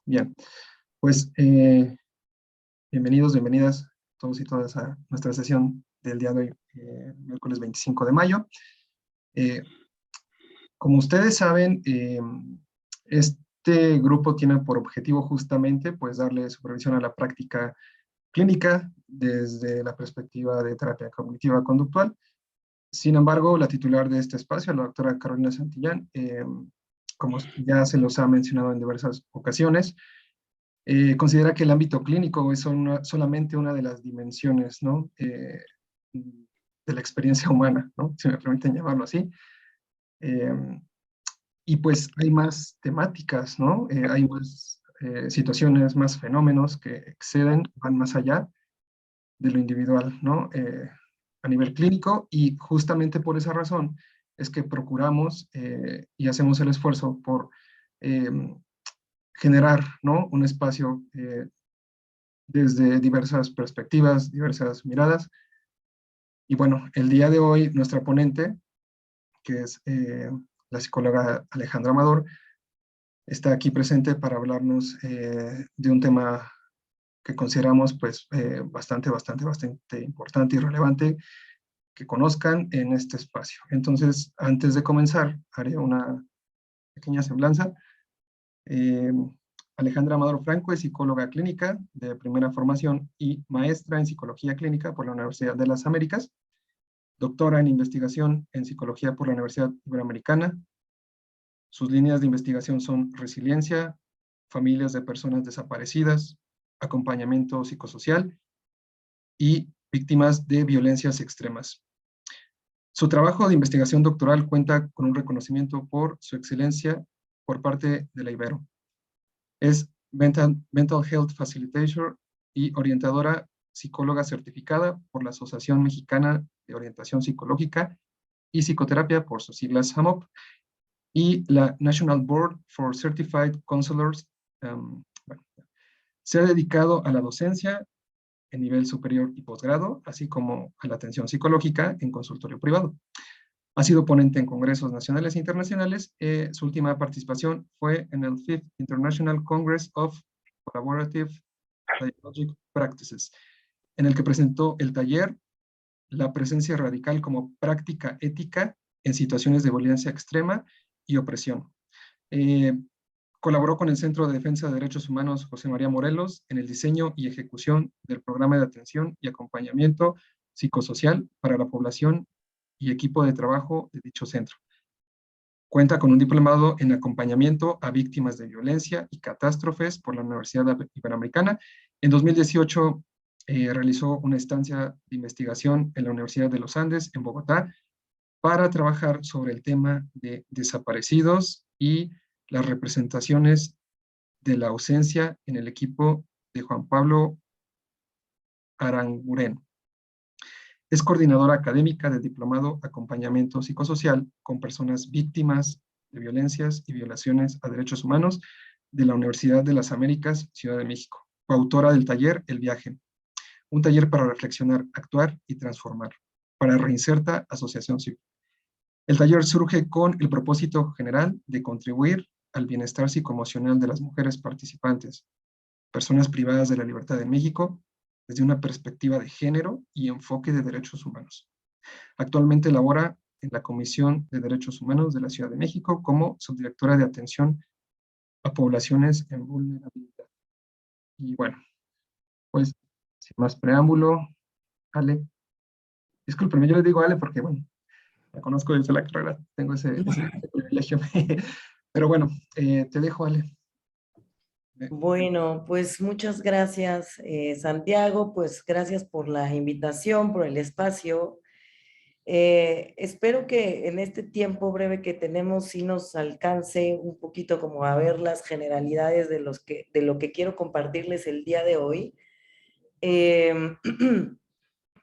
Bien, pues bienvenidos, bienvenidas todos y todas a nuestra sesión del día de hoy, miércoles 25 de mayo. Como ustedes saben, este grupo tiene por objetivo justamente pues darle supervisión a la práctica clínica desde la perspectiva de terapia cognitiva conductual. Sin embargo, la titular de este espacio, la doctora Carolina Santillán, como ya se los ha mencionado en diversas ocasiones, considera que el ámbito clínico es solamente una de las dimensiones, ¿no? De la experiencia humana, ¿no? Si me permiten llamarlo así. Y pues hay más temáticas, ¿no? Hay más situaciones, más fenómenos que exceden, van más allá de lo individual, ¿no? A nivel clínico, y justamente por esa razón es que procuramos y hacemos el esfuerzo por generar, ¿no? Un espacio desde diversas perspectivas, diversas miradas. Y bueno, el día de hoy nuestra ponente, que es la psicóloga Alejandra Amador, está aquí presente para hablarnos de un tema que consideramos pues bastante importante y relevante que conozcan en este espacio. Entonces, antes de comenzar, haré una pequeña semblanza. Eh, Alejandra Amador Franco es psicóloga clínica de primera formación y maestra en psicología clínica por la Universidad de las Américas, doctora en investigación en psicología por la Universidad Iberoamericana. Sus líneas de investigación son resiliencia, familias de personas desaparecidas, acompañamiento psicosocial y víctimas de violencias extremas. Su trabajo de investigación doctoral cuenta con un reconocimiento por su excelencia por parte de la Ibero. Es Mental Health Facilitator y orientadora psicóloga certificada por la Asociación Mexicana de Orientación Psicológica y Psicoterapia, por sus siglas HAMOP, y la National Board for Certified Counselors. Bueno, se ha dedicado a la docencia en nivel superior y posgrado, así como a la atención psicológica en consultorio privado. Ha sido ponente en congresos nacionales e internacionales. Su última participación fue en el Fifth International Congress of Collaborative Dialogic Practices, en el que presentó el taller La presencia radical como práctica ética en situaciones de violencia extrema y opresión. Eh, Colaboró con el Centro de Defensa de Derechos Humanos José María Morelos en el diseño y ejecución del programa de atención y acompañamiento psicosocial para la población y equipo de trabajo de dicho centro. Cuenta con un diplomado en acompañamiento a víctimas de violencia y catástrofes por la Universidad Iberoamericana. En 2018 realizó una estancia de investigación en la Universidad de los Andes, en Bogotá, para trabajar sobre el tema de desaparecidos y las representaciones de la ausencia en el equipo de Juan Pablo Aranguren. Es coordinadora académica del Diplomado Acompañamiento Psicosocial con personas víctimas de violencias y violaciones a derechos humanos de la Universidad de las Américas, Ciudad de México. Coautora del taller El Viaje, un taller para reflexionar, actuar y transformar, para Reinserta Asociación Civil. El taller surge con el propósito general de contribuir al bienestar psicoemocional de las mujeres participantes, personas privadas de la libertad en México, desde una perspectiva de género y enfoque de derechos humanos. Actualmente labora en la Comisión de Derechos Humanos de la Ciudad de México como subdirectora de atención a poblaciones en vulnerabilidad. Y bueno, pues sin más preámbulo, Ale, discúlpeme, yo le digo Ale porque, bueno, la conozco desde la carrera, tengo ese privilegio. Pero bueno, te dejo, Ale. Bueno, pues muchas gracias, Santiago, pues gracias por la invitación, por el espacio. Espero que en este tiempo breve que tenemos sí nos alcance un poquito como a ver las generalidades de lo que quiero compartirles el día de hoy.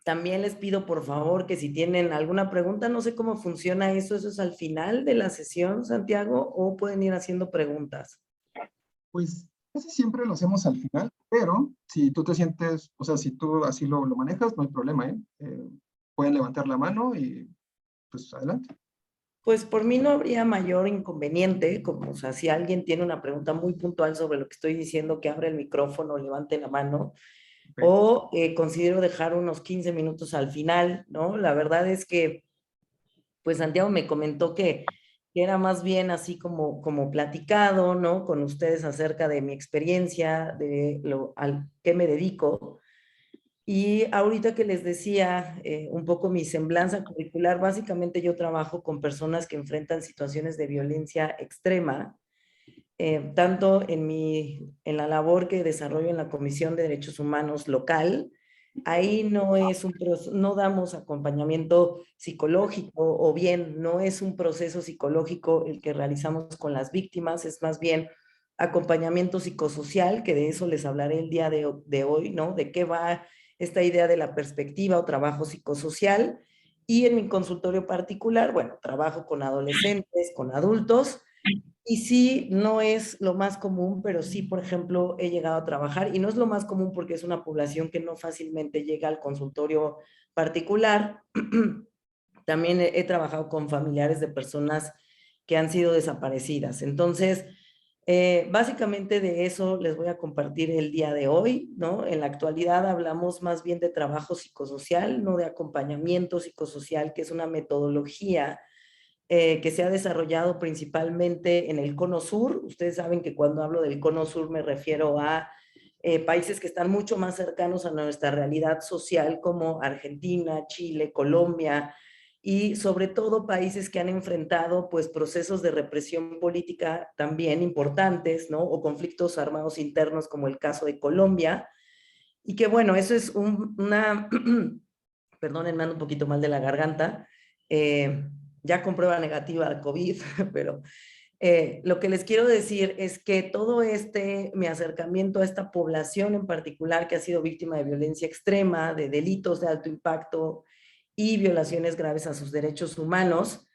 También les pido por favor que si tienen alguna pregunta, no sé cómo funciona eso es al final de la sesión, Santiago, o pueden ir haciendo preguntas. Pues casi siempre lo hacemos al final, pero si tú te sientes, o sea, si tú así lo manejas, no hay problema, ¿eh? Pueden levantar la mano y pues adelante. Pues por mí no habría mayor inconveniente, como, o sea, si alguien tiene una pregunta muy puntual sobre lo que estoy diciendo, que abra el micrófono, levante la mano, Ok, o considero dejar unos 15 minutos al final, ¿no? La verdad es que, pues Santiago me comentó que era más bien así como platicado, ¿no? Con ustedes acerca de mi experiencia, de lo al que me dedico. Y ahorita que les decía un poco mi semblanza curricular, básicamente yo trabajo con personas que enfrentan situaciones de violencia extrema, tanto en la labor que desarrollo en la Comisión de Derechos Humanos local. Ahí no es no damos acompañamiento psicológico, o bien no es un proceso psicológico el que realizamos con las víctimas, es más bien acompañamiento psicosocial, que de eso les hablaré el día de hoy, ¿no? De qué va esta idea de la perspectiva o trabajo psicosocial. Y en mi consultorio particular, bueno, trabajo con adolescentes, con adultos, y sí, no es lo más común, pero sí, por ejemplo, he llegado a trabajar, y no es lo más común porque es una población que no fácilmente llega al consultorio particular. También he trabajado con familiares de personas que han sido desaparecidas. Entonces, básicamente de eso les voy a compartir el día de hoy, ¿no? En la actualidad hablamos más bien de trabajo psicosocial, no de acompañamiento psicosocial, que es una metodología que se ha desarrollado principalmente en el Cono Sur. Ustedes saben que cuando hablo del Cono Sur me refiero a países que están mucho más cercanos a nuestra realidad social, como Argentina, Chile, Colombia, y sobre todo países que han enfrentado pues procesos de represión política también importantes, ¿no? O conflictos armados internos, como el caso de Colombia. Y que bueno, eso es una, perdónenme, ando un poquito mal de la garganta, ya con prueba negativa al COVID, pero lo que les quiero decir es que todo mi acercamiento a esta población en particular que ha sido víctima de violencia extrema, de delitos de alto impacto y violaciones graves a sus derechos humanos,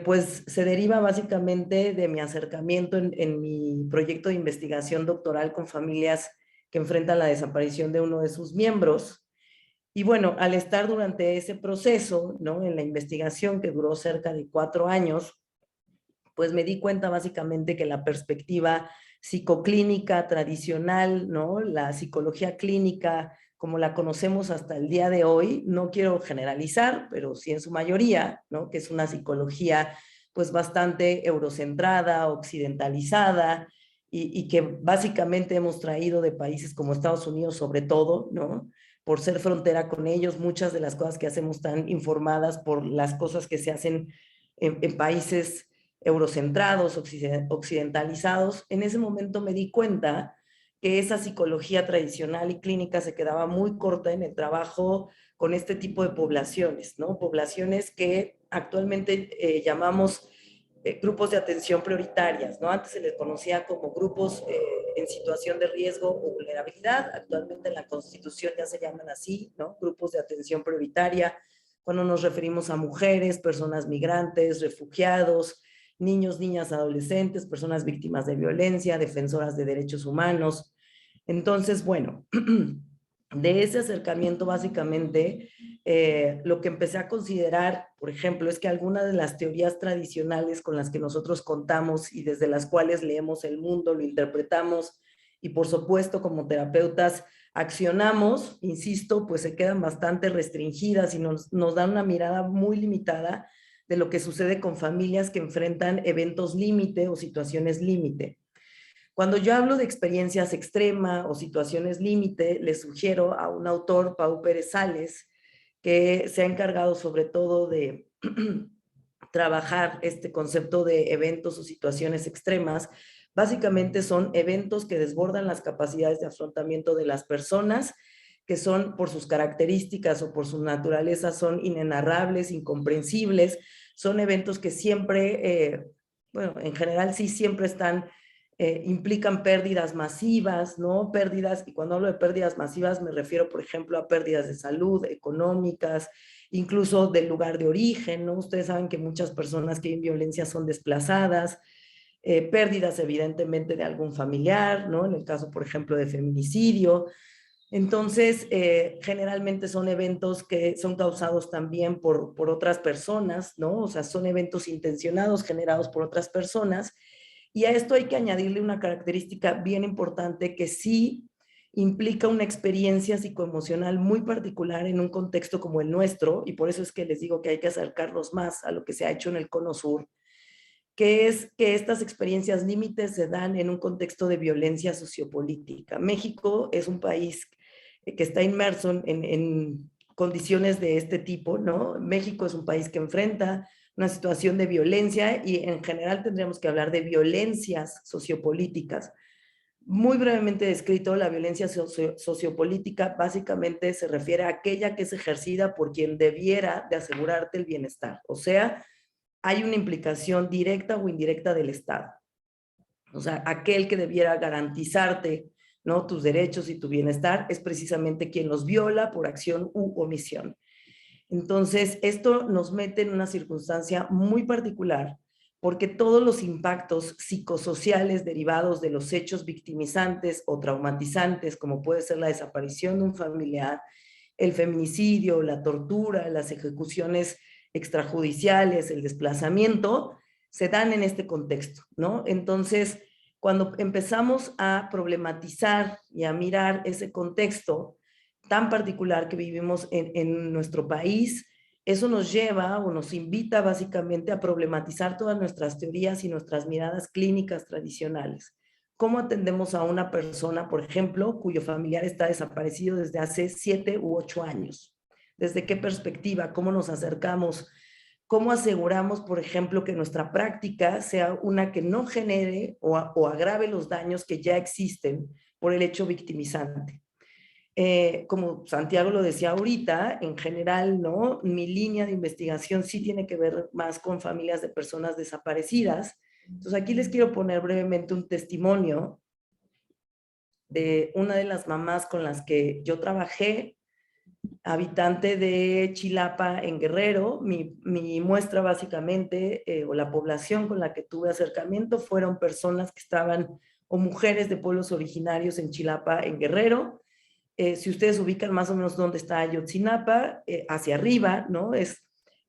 pues se deriva básicamente de mi acercamiento en mi proyecto de investigación doctoral con familias que enfrentan la desaparición de uno de sus miembros. Y bueno, al estar durante ese proceso, ¿no? En la investigación que duró cerca de 4 años, pues me di cuenta básicamente que la perspectiva psicoclínica tradicional, ¿no? La psicología clínica como la conocemos hasta el día de hoy, no quiero generalizar, pero sí en su mayoría, ¿no? Que es una psicología pues bastante eurocentrada, occidentalizada, y que básicamente hemos traído de países como Estados Unidos sobre todo, ¿no? Por ser frontera con ellos, muchas de las cosas que hacemos están informadas por las cosas que se hacen en países eurocentrados, occidentalizados. En ese momento me di cuenta que esa psicología tradicional y clínica se quedaba muy corta en el trabajo con este tipo de poblaciones, ¿no? Poblaciones que actualmente llamamos grupos de atención prioritarias, ¿no? Antes se les conocía como grupos en situación de riesgo o vulnerabilidad, actualmente en la Constitución ya se llaman así, ¿no? Grupos de atención prioritaria, cuando nos referimos a mujeres, personas migrantes, refugiados, niños, niñas, adolescentes, personas víctimas de violencia, defensoras de derechos humanos. Entonces, bueno, de ese acercamiento básicamente, lo que empecé a considerar, por ejemplo, es que algunas de las teorías tradicionales con las que nosotros contamos y desde las cuales leemos el mundo, lo interpretamos y por supuesto como terapeutas accionamos, insisto, pues se quedan bastante restringidas y nos dan una mirada muy limitada de lo que sucede con familias que enfrentan eventos límite o situaciones límite. Cuando yo hablo de experiencias extrema o situaciones límite, les sugiero a un autor, Pau Pérez Sales, que se ha encargado sobre todo de trabajar este concepto de eventos o situaciones extremas. Básicamente son eventos que desbordan las capacidades de afrontamiento de las personas, que son por sus características o por su naturaleza, son inenarrables, incomprensibles, son eventos que siempre, bueno, en general sí siempre están implican pérdidas masivas, ¿no? Pérdidas, y cuando hablo de pérdidas masivas me refiero, por ejemplo, a pérdidas de salud, económicas, incluso del lugar de origen, ¿no? Ustedes saben que muchas personas que viven violencia son desplazadas, pérdidas evidentemente de algún familiar, ¿no? En el caso, por ejemplo, de feminicidio. Entonces, generalmente son eventos que son causados también por otras personas, ¿no? O sea, son eventos intencionados, generados por otras personas. Y a esto hay que añadirle una característica bien importante que sí implica una experiencia psicoemocional muy particular en un contexto como el nuestro, y por eso es que les digo que hay que acercarnos más a lo que se ha hecho en el Cono Sur, que es que estas experiencias límites se dan en un contexto de violencia sociopolítica. México es un país que está inmerso en condiciones de este tipo, ¿no? México es un país que enfrenta una situación de violencia y en general tendríamos que hablar de violencias sociopolíticas. Muy brevemente descrito, la violencia sociopolítica básicamente se refiere a aquella que es ejercida por quien debiera de asegurarte el bienestar. O sea, hay una implicación directa o indirecta del Estado. O sea, aquel que debiera garantizarte, ¿no?, tus derechos y tu bienestar es precisamente quien los viola por acción u omisión. Entonces, esto nos mete en una circunstancia muy particular porque todos los impactos psicosociales derivados de los hechos victimizantes o traumatizantes, como puede ser la desaparición de un familiar, el feminicidio, la tortura, las ejecuciones extrajudiciales, el desplazamiento, se dan en este contexto, ¿no? Entonces, cuando empezamos a problematizar y a mirar ese contexto tan particular que vivimos en nuestro país, eso nos lleva o nos invita básicamente a problematizar todas nuestras teorías y nuestras miradas clínicas tradicionales. ¿Cómo atendemos a una persona, por ejemplo, cuyo familiar está desaparecido desde hace 7 u 8 años? ¿Desde qué perspectiva? ¿Cómo nos acercamos? ¿Cómo aseguramos, por ejemplo, que nuestra práctica sea una que no genere o agrave los daños que ya existen por el hecho victimizante? Como Santiago lo decía ahorita, en general, ¿no? Mi línea de investigación sí tiene que ver más con familias de personas desaparecidas. Entonces aquí les quiero poner brevemente un testimonio de una de las mamás con las que yo trabajé, habitante de Chilapa en Guerrero. Mi muestra básicamente, o la población con la que tuve acercamiento, fueron personas que estaban, o mujeres de pueblos originarios en Chilapa en Guerrero. Si ustedes ubican más o menos dónde está Ayotzinapa, hacia arriba, ¿no?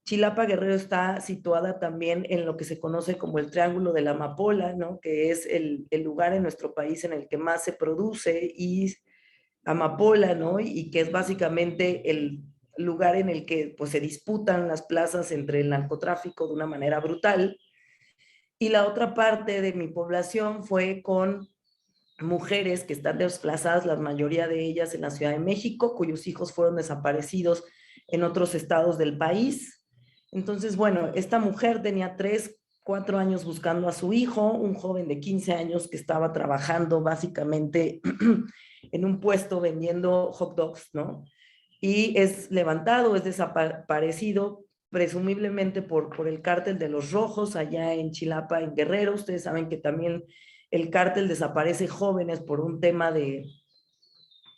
Chilapa Guerrero está situada también en lo que se conoce como el Triángulo de la Amapola, ¿no? Que es el lugar en nuestro país en el que más se produce y amapola, ¿no? Y que es básicamente el lugar en el que pues, se disputan las plazas entre el narcotráfico de una manera brutal. Y la otra parte de mi población fue con mujeres que están desplazadas, la mayoría de ellas en la Ciudad de México, cuyos hijos fueron desaparecidos en otros estados del país. Entonces, bueno, esta mujer tenía 3, 4 años buscando a su hijo, un joven de 15 años que estaba trabajando básicamente en un puesto vendiendo hot dogs, ¿no? Y es levantado, es desaparecido, presumiblemente por el cártel de los Rojos allá en Chilapa, en Guerrero. Ustedes saben que también el cártel desaparece jóvenes por un tema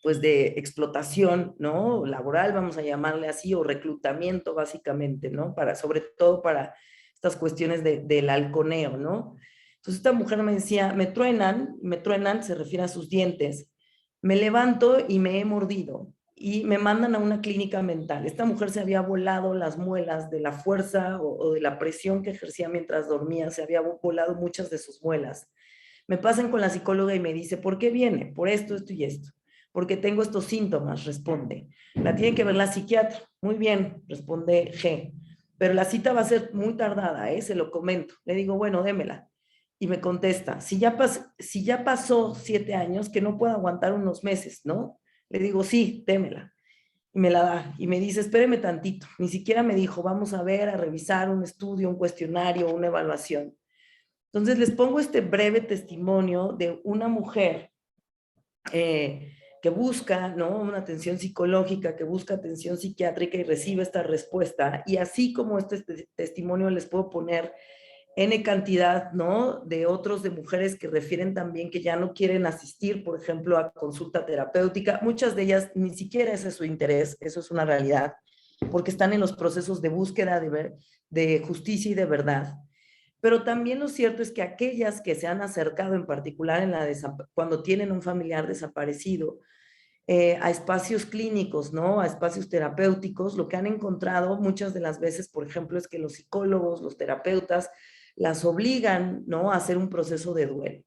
pues de explotación, ¿no? Laboral, vamos a llamarle así, o reclutamiento básicamente, ¿no? Sobre todo para estas cuestiones del halconeo, ¿no? Entonces esta mujer me decía, me truenan, se refiere a sus dientes, me levanto y me he mordido y me mandan a una clínica mental. Esta mujer se había volado las muelas de la fuerza o de la presión que ejercía mientras dormía, se había volado muchas de sus muelas. Me pasan con la psicóloga y me dice, ¿por qué viene? Por esto, esto y esto. Porque tengo estos síntomas, responde. La tiene que ver la psiquiatra. Muy bien, responde G. Pero la cita va a ser muy tardada, se lo comento. Le digo, bueno, démela. Y me contesta, si ya pasó 7 años, que no puedo aguantar unos meses, ¿no? Le digo, sí, démela. Y me la da. Y me dice, espéreme tantito. Ni siquiera me dijo, vamos a ver, a revisar un estudio, un cuestionario, una evaluación. Entonces les pongo este breve testimonio de una mujer que busca, ¿no?, una atención psicológica, que busca atención psiquiátrica y recibe esta respuesta. Y así como este testimonio les puedo poner N cantidad, ¿no?, de otros de mujeres que refieren también que ya no quieren asistir, por ejemplo, a consulta terapéutica. Muchas de ellas ni siquiera ese es su interés, eso es una realidad, porque están en los procesos de búsqueda de justicia y de verdad. Pero también lo cierto es que aquellas que se han acercado en particular cuando tienen un familiar desaparecido, a espacios clínicos, ¿no? A espacios terapéuticos, lo que han encontrado muchas de las veces, por ejemplo, es que los psicólogos, los terapeutas, las obligan, ¿no? A hacer un proceso de duelo.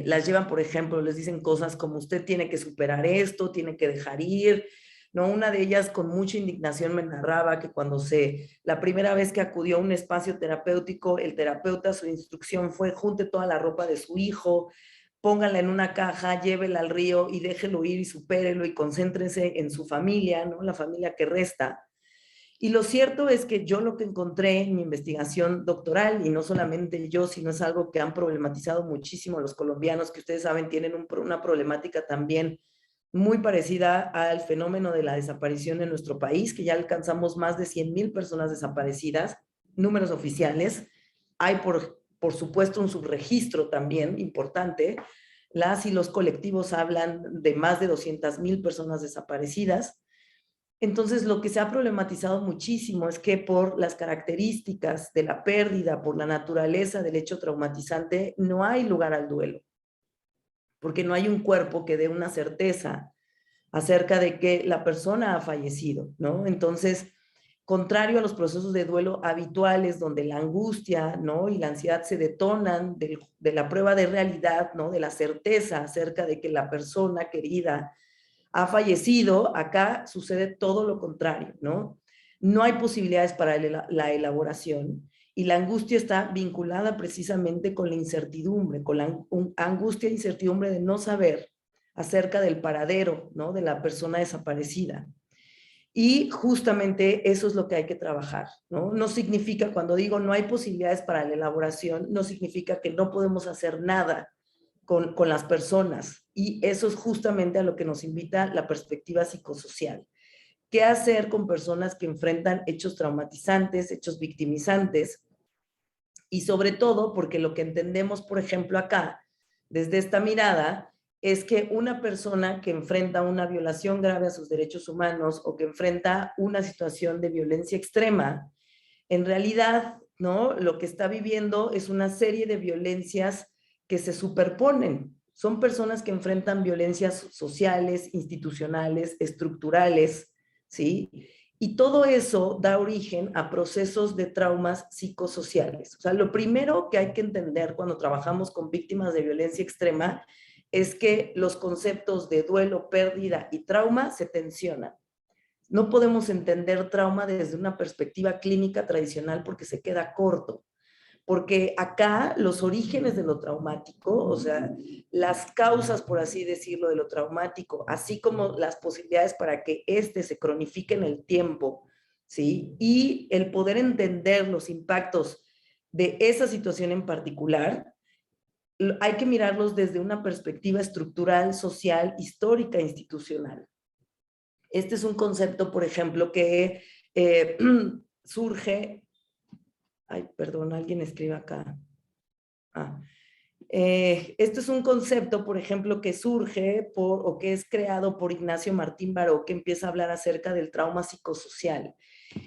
Las llevan, por ejemplo, les dicen cosas como usted tiene que superar esto, tiene que dejar ir, ¿no? Una de ellas con mucha indignación me narraba que la primera vez que acudió a un espacio terapéutico, el terapeuta, su instrucción fue junte toda la ropa de su hijo, póngala en una caja, llévela al río y déjelo ir y supérelo y concéntrese en su familia, ¿no? La familia que resta. Y lo cierto es que yo lo que encontré en mi investigación doctoral, y no solamente yo, sino es algo que han problematizado muchísimo los colombianos, que ustedes saben tienen una problemática también muy parecida al fenómeno de la desaparición en nuestro país, que ya alcanzamos más de 100,000 personas desaparecidas, números oficiales. Hay, por supuesto, un subregistro también importante. Las y los colectivos hablan de más de 200,000 personas desaparecidas. Entonces, lo que se ha problematizado muchísimo es que por las características de la pérdida, por la naturaleza del hecho traumatizante, no hay lugar al duelo, porque no hay un cuerpo que dé una certeza acerca de que la persona ha fallecido, ¿no? Entonces, contrario a los procesos de duelo habituales, donde la angustia, ¿no? Y la ansiedad se detonan de la prueba de realidad, ¿no? De la certeza acerca de que la persona querida ha fallecido, acá sucede todo lo contrario, ¿no? No hay posibilidades para la elaboración y la angustia está vinculada precisamente con la incertidumbre, con la angustia e incertidumbre de no saber acerca del paradero, ¿no? De la persona desaparecida. Y justamente eso es lo que hay que trabajar, ¿no? No significa, cuando digo no hay posibilidades para la elaboración, no significa que no podemos hacer nada con las personas. Y eso es justamente a lo que nos invita la perspectiva psicosocial. ¿Qué hacer con personas que enfrentan hechos traumatizantes, hechos victimizantes? Y sobre todo, porque lo que entendemos, por ejemplo, acá, desde esta mirada, es que una persona que enfrenta una violación grave a sus derechos humanos o que enfrenta una situación de violencia extrema, en realidad, ¿no? Lo que está viviendo es una serie de violencias que se superponen. Son personas que enfrentan violencias sociales, institucionales, estructurales, ¿sí? Y todo eso da origen a procesos de traumas psicosociales. O sea, lo primero que hay que entender cuando trabajamos con víctimas de violencia extrema es que los conceptos de duelo, pérdida y trauma se tensionan. No podemos entender trauma desde una perspectiva clínica tradicional porque se queda corto. Porque acá los orígenes de lo traumático, o sea, las causas, por así decirlo, de lo traumático, así como las posibilidades para que éste se cronifique en el tiempo, ¿sí? Y el poder entender los impactos de esa situación en particular, hay que mirarlos desde una perspectiva estructural, social, histórica, institucional. Este es un concepto, por ejemplo, que surge... Ay, perdón, alguien escribe acá. Esto es un concepto, por ejemplo, que surge o que es creado por Ignacio Martín Baró, que empieza a hablar acerca del trauma psicosocial.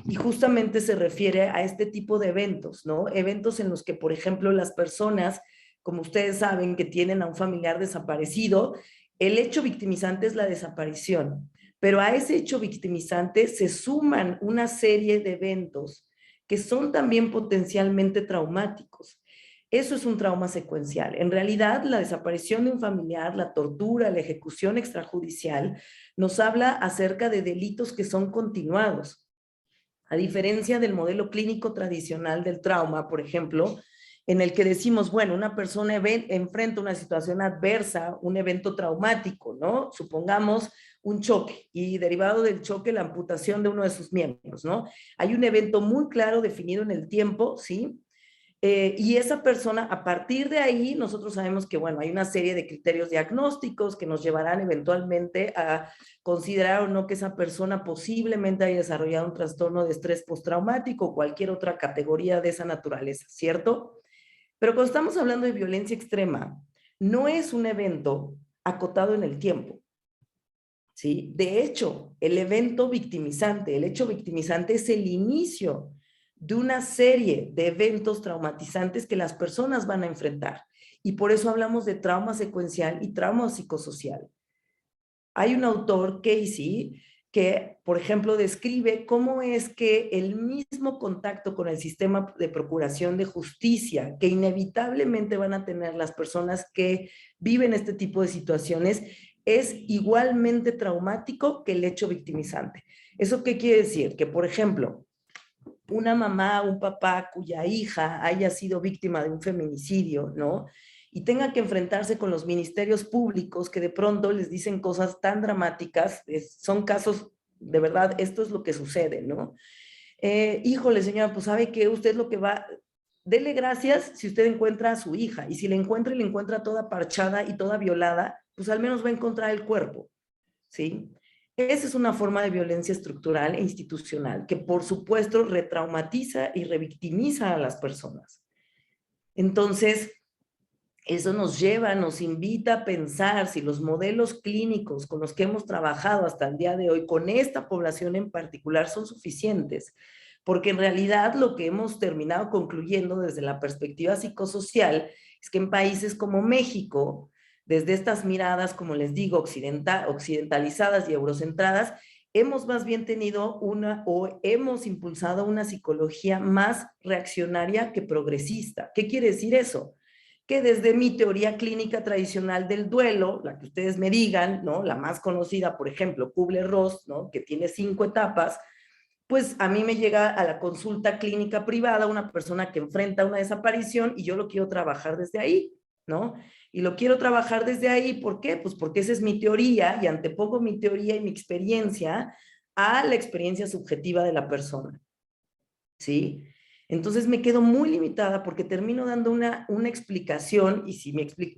Y justamente se refiere a este tipo de eventos, ¿no? Eventos en los que, por ejemplo, las personas, como ustedes saben, que tienen a un familiar desaparecido, el hecho victimizante es la desaparición, pero a ese hecho victimizante se suman una serie de eventos que son también potencialmente traumáticos. Eso es un trauma secuencial. En realidad, la desaparición de un familiar, la tortura, la ejecución extrajudicial, nos habla acerca de delitos que son continuados. A diferencia del modelo clínico tradicional del trauma, por ejemplo, en el que decimos, bueno, una persona enfrenta una situación adversa, un evento traumático, ¿no? Supongamos un choque y derivado del choque la amputación de uno de sus miembros, ¿no? Hay un evento muy claro definido en el tiempo, ¿sí? Y esa persona, a partir de ahí, nosotros sabemos que, bueno, hay una serie de criterios diagnósticos que nos llevarán eventualmente a considerar o no que esa persona posiblemente haya desarrollado un trastorno de estrés postraumático o cualquier otra categoría de esa naturaleza, ¿cierto? Pero cuando estamos hablando de violencia extrema, no es un evento acotado en el tiempo, ¿sí? De hecho, el evento victimizante, el hecho victimizante es el inicio de una serie de eventos traumatizantes que las personas van a enfrentar. Y por eso hablamos de trauma secuencial y trauma psicosocial. Hay un autor, Casey, que, por ejemplo, describe cómo es que el mismo contacto con el sistema de procuración de justicia que inevitablemente van a tener las personas que viven este tipo de situaciones es igualmente traumático que el hecho victimizante. ¿Eso qué quiere decir? Que, por ejemplo, una mamá, un papá cuya hija haya sido víctima de un feminicidio, ¿no? Y tenga que enfrentarse con los ministerios públicos que de pronto les dicen cosas tan dramáticas, son casos, de verdad, esto es lo que sucede, ¿no? Híjole, señora, pues sabe que usted lo que va, dele gracias si usted encuentra a su hija, y si la encuentra y la encuentra toda parchada y toda violada, pues al menos va a encontrar el cuerpo, ¿sí? Esa es una forma de violencia estructural e institucional que, por supuesto, retraumatiza y revictimiza a las personas. Entonces, eso nos lleva, nos invita a pensar si los modelos clínicos con los que hemos trabajado hasta el día de hoy, con esta población en particular, son suficientes. Porque en realidad lo que hemos terminado concluyendo desde la perspectiva psicosocial es que en países como México, desde estas miradas, como les digo, occidentalizadas y eurocentradas, hemos más bien tenido o hemos impulsado una psicología más reaccionaria que progresista. ¿Qué quiere decir eso? Que desde mi teoría clínica tradicional del duelo, la que ustedes me digan, ¿no? La más conocida, por ejemplo, Kubler-Ross, ¿no? Que tiene 5 etapas, pues a mí me llega a la consulta clínica privada una persona que enfrenta una desaparición y yo lo quiero trabajar desde ahí, ¿no? Y lo quiero trabajar desde ahí, ¿por qué? Pues porque esa es mi teoría y antepongo mi teoría y mi experiencia a la experiencia subjetiva de la persona, ¿sí? Entonces me quedo muy limitada porque termino dando una explicación, y si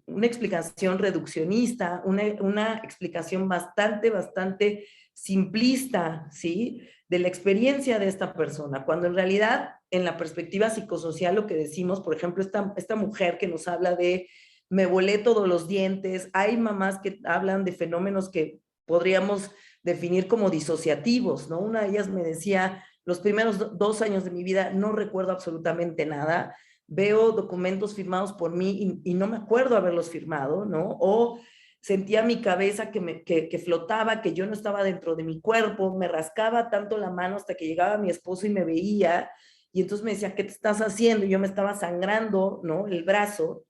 una explicación reduccionista, una explicación bastante simplista, ¿sí? De la experiencia de esta persona, cuando en realidad en la perspectiva psicosocial lo que decimos, por ejemplo, esta mujer que nos habla de me volé todos los dientes, hay mamás que hablan de fenómenos que podríamos definir como disociativos, ¿no? Una de ellas me decía, los primeros 2 años de mi vida no recuerdo absolutamente nada, veo documentos firmados por mí y no me acuerdo haberlos firmado, ¿no? O sentía mi cabeza que flotaba, que yo no estaba dentro de mi cuerpo, me rascaba tanto la mano hasta que llegaba mi esposo y me veía, y entonces me decía, ¿qué te estás haciendo? Y yo me estaba sangrando, ¿no? El brazo.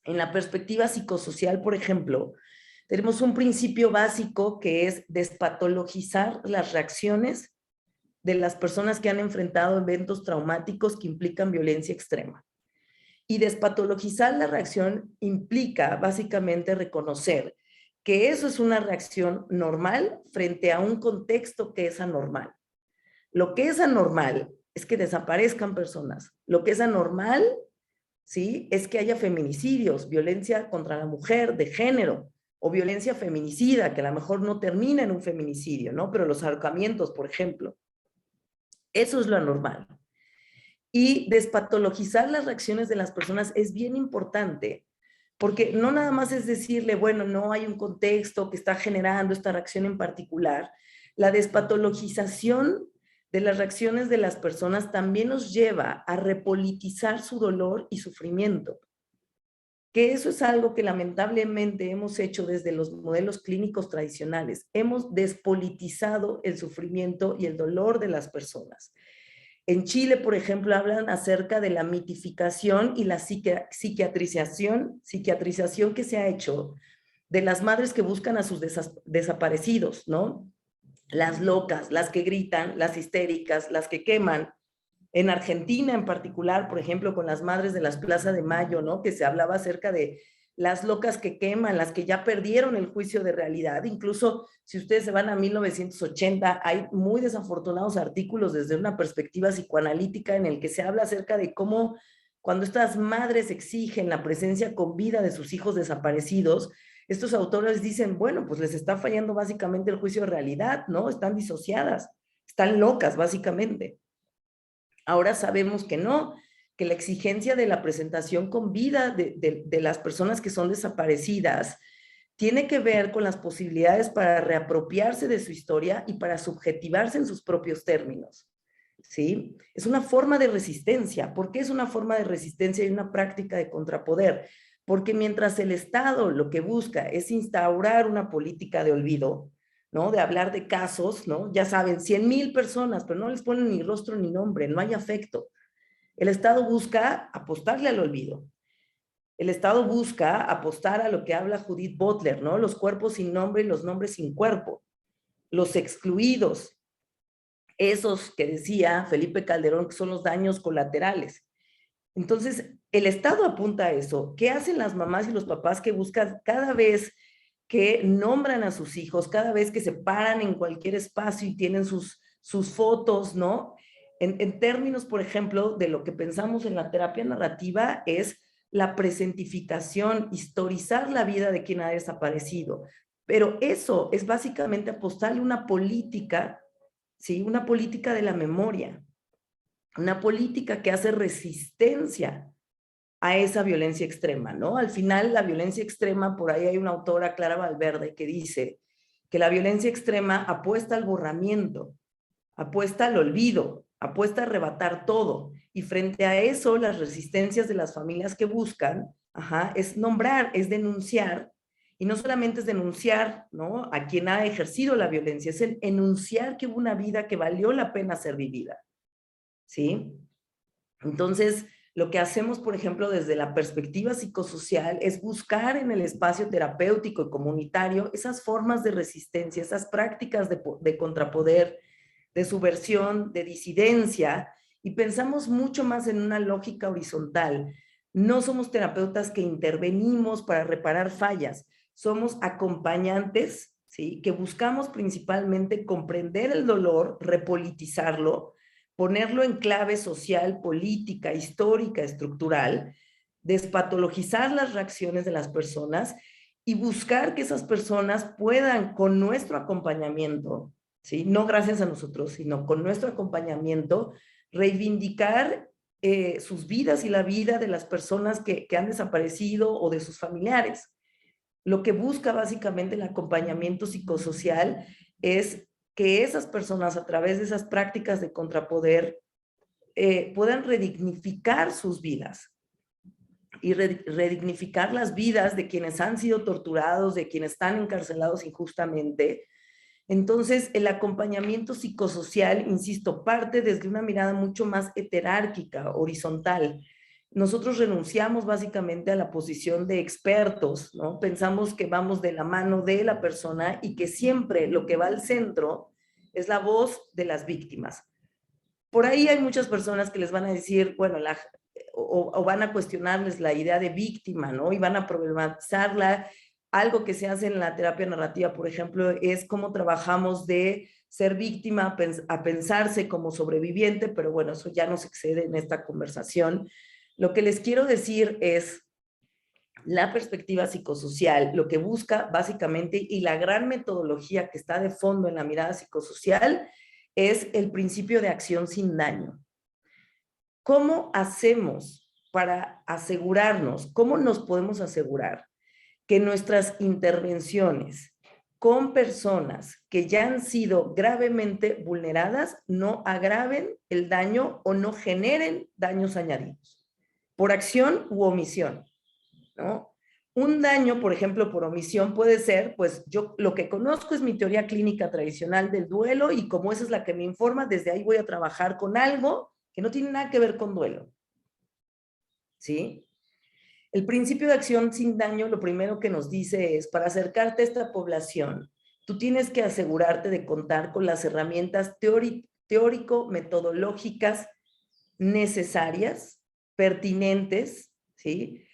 En la perspectiva psicosocial, por ejemplo, tenemos un principio básico que es despatologizar las reacciones de las personas que han enfrentado eventos traumáticos que implican violencia extrema. Y despatologizar la reacción implica básicamente reconocer que eso es una reacción normal frente a un contexto que es anormal. Lo que es anormal es que desaparezcan personas. Lo que es anormal, ¿sí?, es que haya feminicidios, violencia contra la mujer de género, o violencia feminicida, que a lo mejor no termina en un feminicidio, ¿no? Pero los ahorcamientos, por ejemplo. Eso es lo anormal. Y despatologizar las reacciones de las personas es bien importante, porque no nada más es decirle, bueno, no hay un contexto que está generando esta reacción en particular. La despatologización de las reacciones de las personas también nos lleva a repolitizar su dolor y sufrimiento, que eso es algo que lamentablemente hemos hecho desde los modelos clínicos tradicionales. Hemos despolitizado el sufrimiento y el dolor de las personas. En Chile, por ejemplo, hablan acerca de la mitificación y la psiquiatrización que se ha hecho de las madres que buscan a sus desaparecidos, ¿no? Las locas, las que gritan, las histéricas, las que queman. En Argentina en particular, por ejemplo, con las madres de las Plaza de Mayo, ¿no? Que se hablaba acerca de las locas que queman, las que ya perdieron el juicio de realidad. Incluso si ustedes se van a 1980, hay muy desafortunados artículos desde una perspectiva psicoanalítica en el que se habla acerca de cómo cuando estas madres exigen la presencia con vida de sus hijos desaparecidos, estos autores dicen, bueno, pues les está fallando básicamente el juicio de realidad, ¿no? Están disociadas, están locas básicamente. Ahora sabemos que no, que la exigencia de la presentación con vida de las personas que son desaparecidas tiene que ver con las posibilidades para reapropiarse de su historia y para subjetivarse en sus propios términos, ¿sí? Es una forma de resistencia. ¿Por qué es una forma de resistencia y una práctica de contrapoder? porque mientras el Estado lo que busca es instaurar una política de olvido, ¿no? De hablar de casos, ¿no? Ya saben, 100,000 personas, pero no les ponen ni rostro ni nombre, no hay afecto. El Estado busca apostarle al olvido. El Estado busca apostar a lo que habla Judith Butler, ¿no? Los cuerpos sin nombre y los nombres sin cuerpo. Los excluidos, esos que decía Felipe Calderón que son los daños colaterales. Entonces, el Estado apunta a eso. ¿Qué hacen las mamás y los papás que buscan cada vez que nombran a sus hijos, cada vez que se paran en cualquier espacio y tienen sus fotos, ¿no? En términos, por ejemplo, de lo que pensamos en la terapia narrativa es la presentificación, historizar la vida de quien ha desaparecido. Pero eso es básicamente apostarle una política, ¿sí? Una política de la memoria, una política que hace resistencia a esa violencia extrema, ¿no? Al final, la violencia extrema, por ahí hay una autora, Clara Valverde, que dice que la violencia extrema apuesta al borramiento, apuesta al olvido, apuesta a arrebatar todo. Y frente a eso, las resistencias de las familias que buscan, es nombrar, es denunciar, y no solamente es denunciar, ¿no? A quien ha ejercido la violencia, es enunciar que hubo una vida que valió la pena ser vivida, ¿sí? Entonces, lo que hacemos, por ejemplo, desde la perspectiva psicosocial es buscar en el espacio terapéutico y comunitario esas formas de resistencia, esas prácticas de contrapoder, de subversión, de disidencia, y pensamos mucho más en una lógica horizontal. No somos terapeutas que intervenimos para reparar fallas, somos acompañantes, ¿sí? Que buscamos principalmente comprender el dolor, repolitizarlo, ponerlo en clave social, política, histórica, estructural, despatologizar las reacciones de las personas y buscar que esas personas puedan, con nuestro acompañamiento, ¿sí? No gracias a nosotros, sino con nuestro acompañamiento, reivindicar sus vidas y la vida de las personas que han desaparecido o de sus familiares. Lo que busca básicamente el acompañamiento psicosocial es que esas personas, a través de esas prácticas de contrapoder, puedan redignificar sus vidas y redignificar las vidas de quienes han sido torturados, de quienes están encarcelados injustamente. Entonces, el acompañamiento psicosocial, insisto, parte desde una mirada mucho más heterárquica, horizontal. Nosotros renunciamos básicamente a la posición de expertos, ¿no? Pensamos que vamos de la mano de la persona y que siempre lo que va al centro es la voz de las víctimas. Por ahí hay muchas personas que les van a decir, bueno, o van a cuestionarles la idea de víctima, ¿no? Y van a problematizarla. Algo que se hace en la terapia narrativa, por ejemplo, es cómo trabajamos de ser víctima a pensarse como sobreviviente, pero bueno, eso ya nos excede en esta conversación. Lo que les quiero decir es la perspectiva psicosocial, lo que busca básicamente, y la gran metodología que está de fondo en la mirada psicosocial, es el principio de acción sin daño. ¿Cómo hacemos para asegurarnos, cómo nos podemos asegurar que nuestras intervenciones con personas que ya han sido gravemente vulneradas no agraven el daño o no generen daños añadidos, por acción u omisión, ¿no? Un daño, por ejemplo, por omisión puede ser, pues yo lo que conozco es mi teoría clínica tradicional del duelo y como esa es la que me informa, desde ahí voy a trabajar con algo que no tiene nada que ver con duelo, ¿sí? El principio de acción sin daño lo primero que nos dice es, para acercarte a esta población, tú tienes que asegurarte de contar con las herramientas teórico-metodológicas necesarias, pertinentes, ¿sí?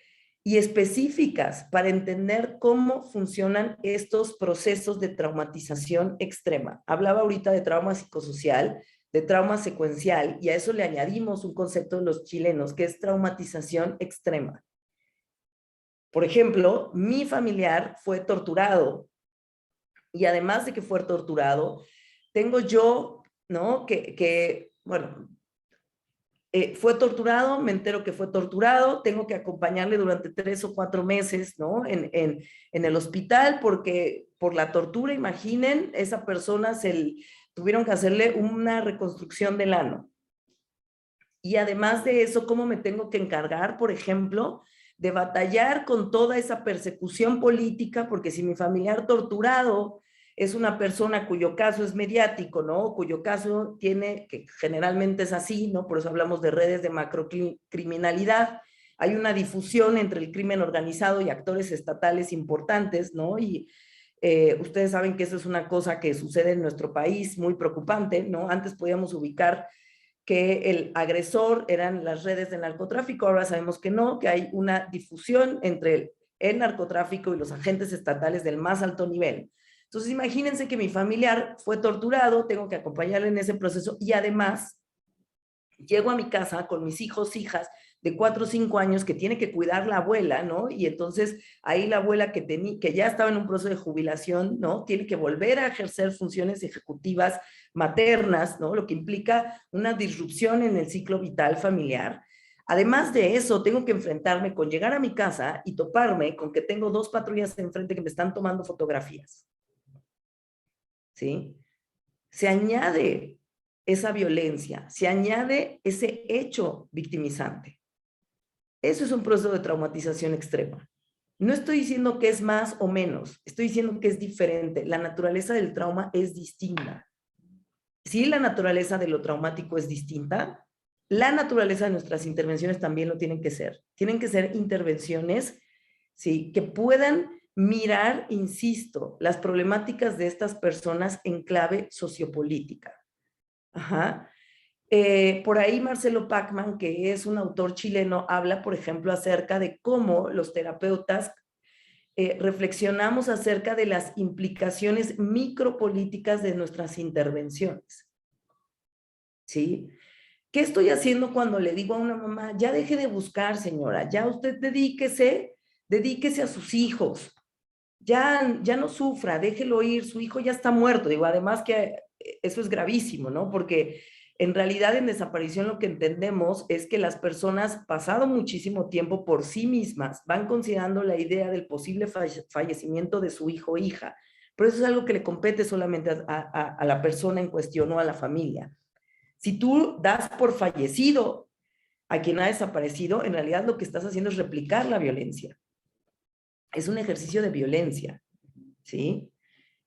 Y específicas para entender cómo funcionan estos procesos de traumatización extrema. Hablaba ahorita de trauma psicosocial, de trauma secuencial, y a eso le añadimos un concepto de los chilenos, que es traumatización extrema. Por ejemplo, mi familiar fue torturado y además de que fue torturado, tengo yo, ¿no? Bueno, fue torturado, me entero que fue torturado, tengo que acompañarle durante 3 o 4 meses, ¿no? En el hospital porque por la tortura, imaginen, esa persona tuvieron que hacerle una reconstrucción del ano. Y además de eso, ¿cómo me tengo que encargar, por ejemplo, de batallar con toda esa persecución política, porque si mi familiar torturado es una persona cuyo caso es mediático, ¿no? Cuyo caso tiene, que generalmente es así, ¿no? Por eso hablamos de redes de macrocriminalidad. Hay una difusión entre el crimen organizado y actores estatales importantes, ¿no? Y ustedes saben que eso es una cosa que sucede en nuestro país, muy preocupante, ¿no? Antes podíamos ubicar que el agresor eran las redes de narcotráfico, ahora sabemos que no, que hay una difusión entre el narcotráfico y los agentes estatales del más alto nivel. Entonces imagínense que mi familiar fue torturado, tengo que acompañarle en ese proceso y además llego a mi casa con mis hijos, hijas de 4 o 5 años que tiene que cuidar la abuela, ¿no? Y entonces ahí la abuela que ya estaba en un proceso de jubilación, ¿no? Tiene que volver a ejercer funciones ejecutivas maternas, ¿no? Lo que implica una disrupción en el ciclo vital familiar. Además de eso, tengo que enfrentarme con llegar a mi casa y toparme con que tengo 2 patrullas enfrente que me están tomando fotografías. ¿Sí? Se añade esa violencia, se añade ese hecho victimizante. Eso es un proceso de traumatización extrema. No estoy diciendo que es más o menos, estoy diciendo que es diferente. La naturaleza del trauma es distinta. Si la naturaleza de lo traumático es distinta, la naturaleza de nuestras intervenciones también lo tienen que ser. Tienen que ser intervenciones, ¿sí?, que puedan mirar, insisto, las problemáticas de estas personas en clave sociopolítica. Ajá. Por ahí Marcelo Pachmann, que es un autor chileno, habla, por ejemplo, acerca de cómo los terapeutas reflexionamos acerca de las implicaciones micropolíticas de nuestras intervenciones. ¿Sí? ¿Qué estoy haciendo cuando le digo a una mamá, ya deje de buscar, señora, ya usted dedíquese a sus hijos, ya no sufra, déjelo ir, su hijo ya está muerto? Digo, además que eso es gravísimo, ¿no? Porque en realidad en desaparición lo que entendemos es que las personas, pasado muchísimo tiempo por sí mismas, van considerando la idea del posible fallecimiento de su hijo o hija. Pero eso es algo que le compete solamente a la persona en cuestión o a la familia. Si tú das por fallecido a quien ha desaparecido, en realidad lo que estás haciendo es replicar la violencia. Es un ejercicio de violencia, ¿sí?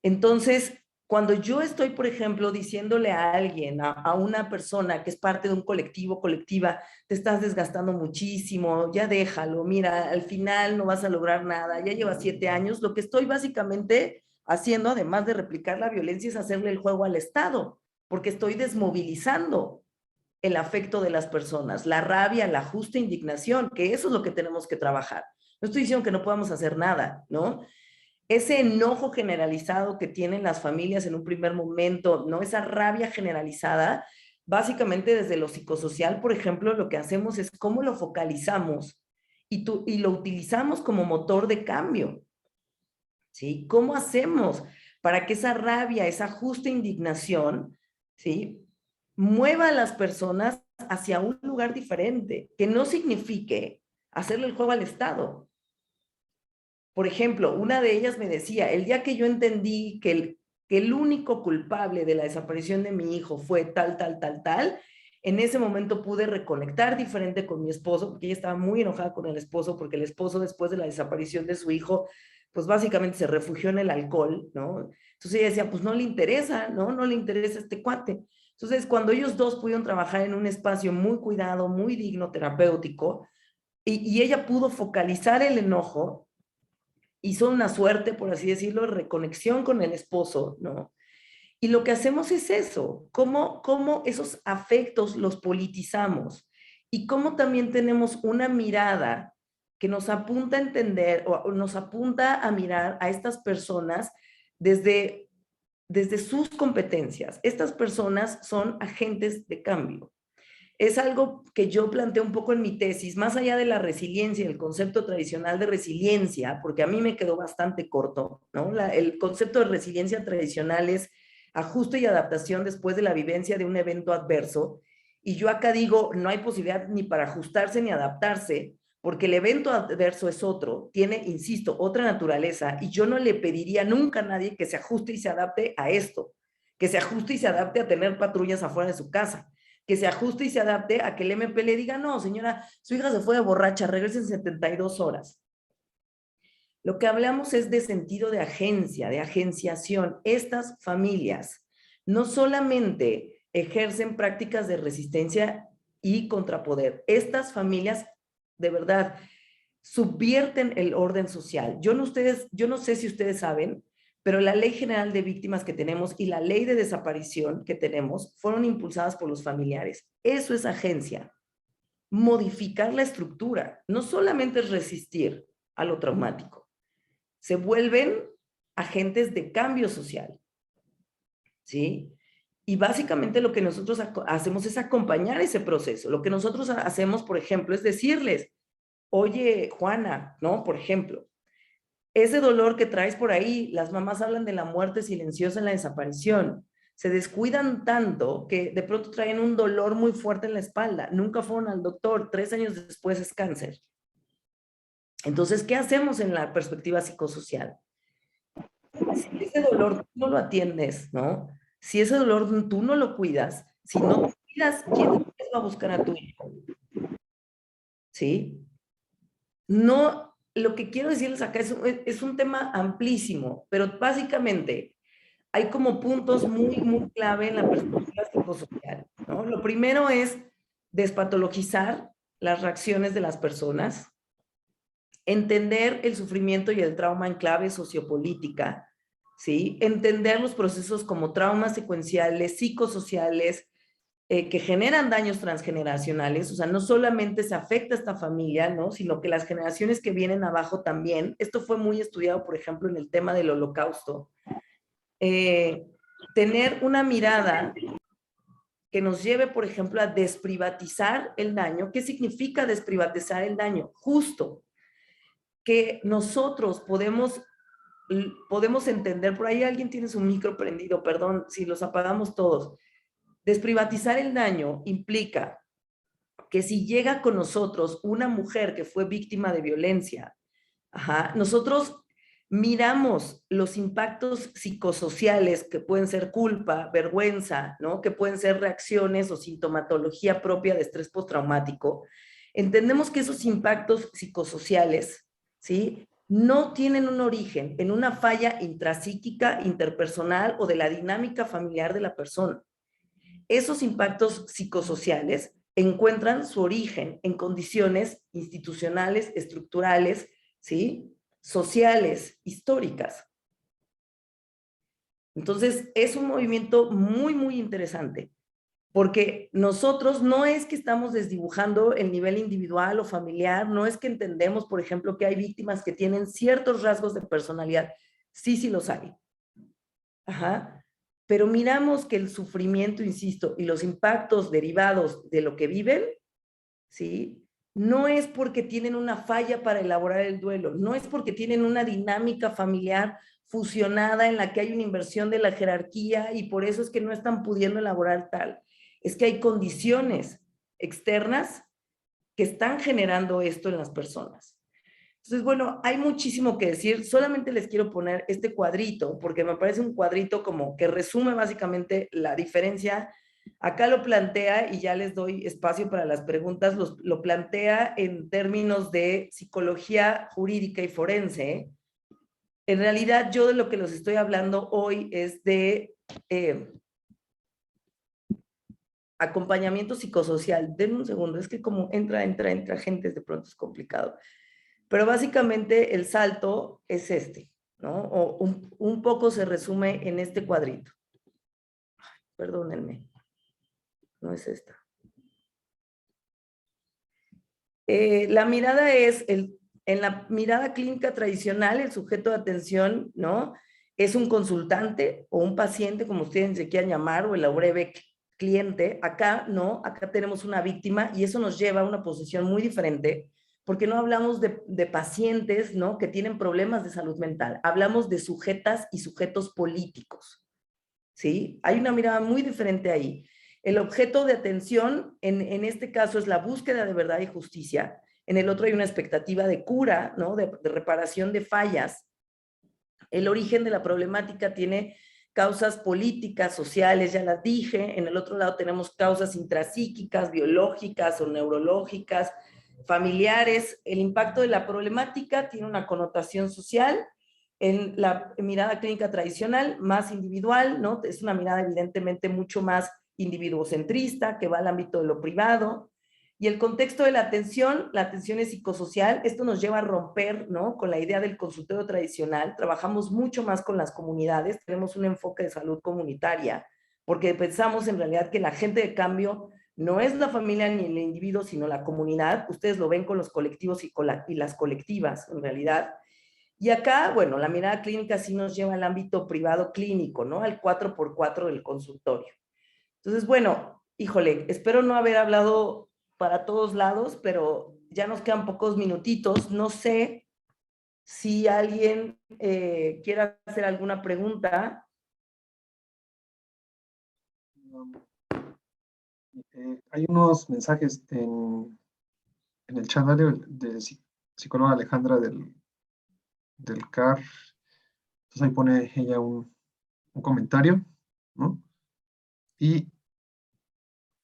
Entonces, cuando yo estoy, por ejemplo, diciéndole a alguien, a una persona que es parte de un colectivo, colectiva, te estás desgastando muchísimo, ya déjalo, mira, al final no vas a lograr nada, ya llevas 7 años, lo que estoy básicamente haciendo, además de replicar la violencia, es hacerle el juego al Estado, porque estoy desmovilizando el afecto de las personas, la rabia, la justa indignación, que eso es lo que tenemos que trabajar. No estoy diciendo que no podamos hacer nada, ¿no? Ese enojo generalizado que tienen las familias en un primer momento, ¿no? Esa rabia generalizada, básicamente desde lo psicosocial, por ejemplo, lo que hacemos es cómo lo focalizamos y lo utilizamos como motor de cambio, ¿sí? ¿Cómo hacemos para que esa rabia, esa justa indignación, ¿sí?, mueva a las personas hacia un lugar diferente, que no signifique hacerle el juego al Estado? Por ejemplo, una de ellas me decía, el día que yo entendí que el único culpable de la desaparición de mi hijo fue tal, en ese momento pude reconectar diferente con mi esposo, porque ella estaba muy enojada con el esposo, porque el esposo, después de la desaparición de su hijo, pues básicamente se refugió en el alcohol, ¿no? Entonces ella decía, pues no le interesa, ¿no? No le interesa este cuate. Entonces, cuando ellos dos pudieron trabajar en un espacio muy cuidado, muy digno, terapéutico, y ella pudo focalizar el enojo, hizo una suerte, por así decirlo, de reconexión con el esposo, ¿no? Y lo que hacemos es eso, cómo esos afectos los politizamos y cómo también tenemos una mirada que nos apunta a entender o nos apunta a mirar a estas personas desde sus competencias. Estas personas son agentes de cambio. Es algo que yo planteo un poco en mi tesis, más allá de la resiliencia, el concepto tradicional de resiliencia, porque a mí me quedó bastante corto, ¿no? El concepto de resiliencia tradicional es ajuste y adaptación después de la vivencia de un evento adverso, y yo acá digo, no hay posibilidad ni para ajustarse ni adaptarse, porque el evento adverso es otro, tiene, insisto, otra naturaleza, y yo no le pediría nunca a nadie que se ajuste y se adapte a esto, que se ajuste y se adapte a tener patrullas afuera de su casa. que se ajuste y se adapte a que el MP le diga, no, señora, su hija se fue de borracha, regrese en 72 horas. Lo que hablamos es de sentido de agencia, de agenciación. Estas familias no solamente ejercen prácticas de resistencia y contrapoder, estas familias de verdad subvierten el orden social. Yo no sé si ustedes saben, pero la Ley General de Víctimas que tenemos y la Ley de Desaparición que tenemos fueron impulsadas por los familiares. Eso es agencia. Modificar la estructura no solamente es resistir a lo traumático, se vuelven agentes de cambio social, ¿sí? Y básicamente lo que nosotros hacemos es acompañar ese proceso. Lo que nosotros hacemos, por ejemplo, es decirles, oye, Juana, ¿no? Por ejemplo, ese dolor que traes por ahí, las mamás hablan de la muerte silenciosa en la desaparición. Se descuidan tanto que de pronto traen un dolor muy fuerte en la espalda. Nunca fueron al doctor, 3 años después es cáncer. Entonces, ¿qué hacemos en la perspectiva psicosocial? Si ese dolor tú no lo atiendes, ¿no? Si ese dolor tú no lo cuidas, si no te cuidas, ¿quién va a buscar a tu hijo? ¿Sí? No, lo que quiero decirles acá es un tema amplísimo, pero básicamente hay como puntos muy clave en la perspectiva psicosocial, ¿no? Lo primero es despatologizar las reacciones de las personas, entender el sufrimiento y el trauma en clave sociopolítica, ¿sí? Entender los procesos como traumas secuenciales, psicosociales, que generan daños transgeneracionales, o sea, no solamente se afecta a esta familia, ¿no? Sino que las generaciones que vienen abajo también. Esto fue muy estudiado, por ejemplo, en el tema del Holocausto. Tener una mirada que nos lleve, por ejemplo, a desprivatizar el daño. ¿Qué significa desprivatizar el daño? Justo que nosotros podemos entender, por ahí alguien tiene su micro prendido, perdón, si los apagamos todos. Desprivatizar el daño implica que si llega con nosotros una mujer que fue víctima de violencia, nosotros miramos los impactos psicosociales que pueden ser culpa, vergüenza, ¿no? Que pueden ser reacciones o sintomatología propia de estrés postraumático. Entendemos que esos impactos psicosociales, ¿sí? No tienen un origen en una falla intrapsíquica, interpersonal o de la dinámica familiar de la persona. Esos impactos psicosociales encuentran su origen en condiciones institucionales, estructurales, ¿sí? Sociales, históricas. Entonces, es un movimiento muy interesante, porque nosotros no es que estamos desdibujando el nivel individual o familiar, no es que entendemos, por ejemplo, que hay víctimas que tienen ciertos rasgos de personalidad. Sí los hay. Pero miramos que el sufrimiento, insisto, y los impactos derivados de lo que viven, ¿sí? No es porque tienen una falla para elaborar el duelo, no es porque tienen una dinámica familiar fusionada en la que hay una inversión de la jerarquía y por eso es que no están pudiendo elaborar tal. Es que hay condiciones externas que están generando esto en las personas. Entonces, bueno, hay muchísimo que decir. Solamente les quiero poner este cuadrito, porque me parece un cuadrito como que resume básicamente la diferencia. Acá lo plantea, y ya les doy espacio para las preguntas, lo plantea en términos de psicología jurídica y forense. En realidad, yo de lo que los estoy hablando hoy es de acompañamiento psicosocial. Denme un segundo, es que como entra gente, de pronto es complicado. Pero básicamente el salto es este, ¿no? O un poco se resume en este cuadrito. Perdónenme, no es esta. La mirada es, en la mirada clínica tradicional, el sujeto de atención, ¿no? Es un consultante o un paciente, como ustedes se quieran llamar, o el breve cliente. Acá, ¿no? Acá tenemos una víctima y eso nos lleva a una posición muy diferente, porque no hablamos de pacientes, ¿no? Que tienen problemas de salud mental. Hablamos de sujetas y sujetos políticos, ¿sí? Hay una mirada muy diferente ahí. El objeto de atención, en este caso, es la búsqueda de verdad y justicia. En el otro hay una expectativa de cura, ¿no? De reparación de fallas. El origen de la problemática tiene causas políticas, sociales, ya las dije. En el otro lado tenemos causas intrapsíquicas, biológicas o neurológicas, familiares. El impacto de la problemática tiene una connotación social. En la mirada clínica tradicional, más individual, ¿no? Es una mirada evidentemente mucho más individuocentrista, que va al ámbito de lo privado. Y el contexto de la atención es psicosocial. Esto nos lleva a romper, ¿no?, con la idea del consultorio tradicional. Trabajamos mucho más con las comunidades, tenemos un enfoque de salud comunitaria, porque pensamos en realidad que la agente de cambio no es la familia ni el individuo, sino la comunidad. Ustedes lo ven con los colectivos y las colectivas, en realidad. Y acá, bueno, la mirada clínica sí nos lleva al ámbito privado clínico, ¿no?, al 4x4 del consultorio. Entonces, bueno, híjole, espero no haber hablado para todos lados, pero ya nos quedan pocos minutitos. No sé si alguien quiera hacer alguna pregunta. Hay unos mensajes en el chat de psicóloga Alejandra del CAR. Entonces ahí pone ella un comentario, ¿no? Y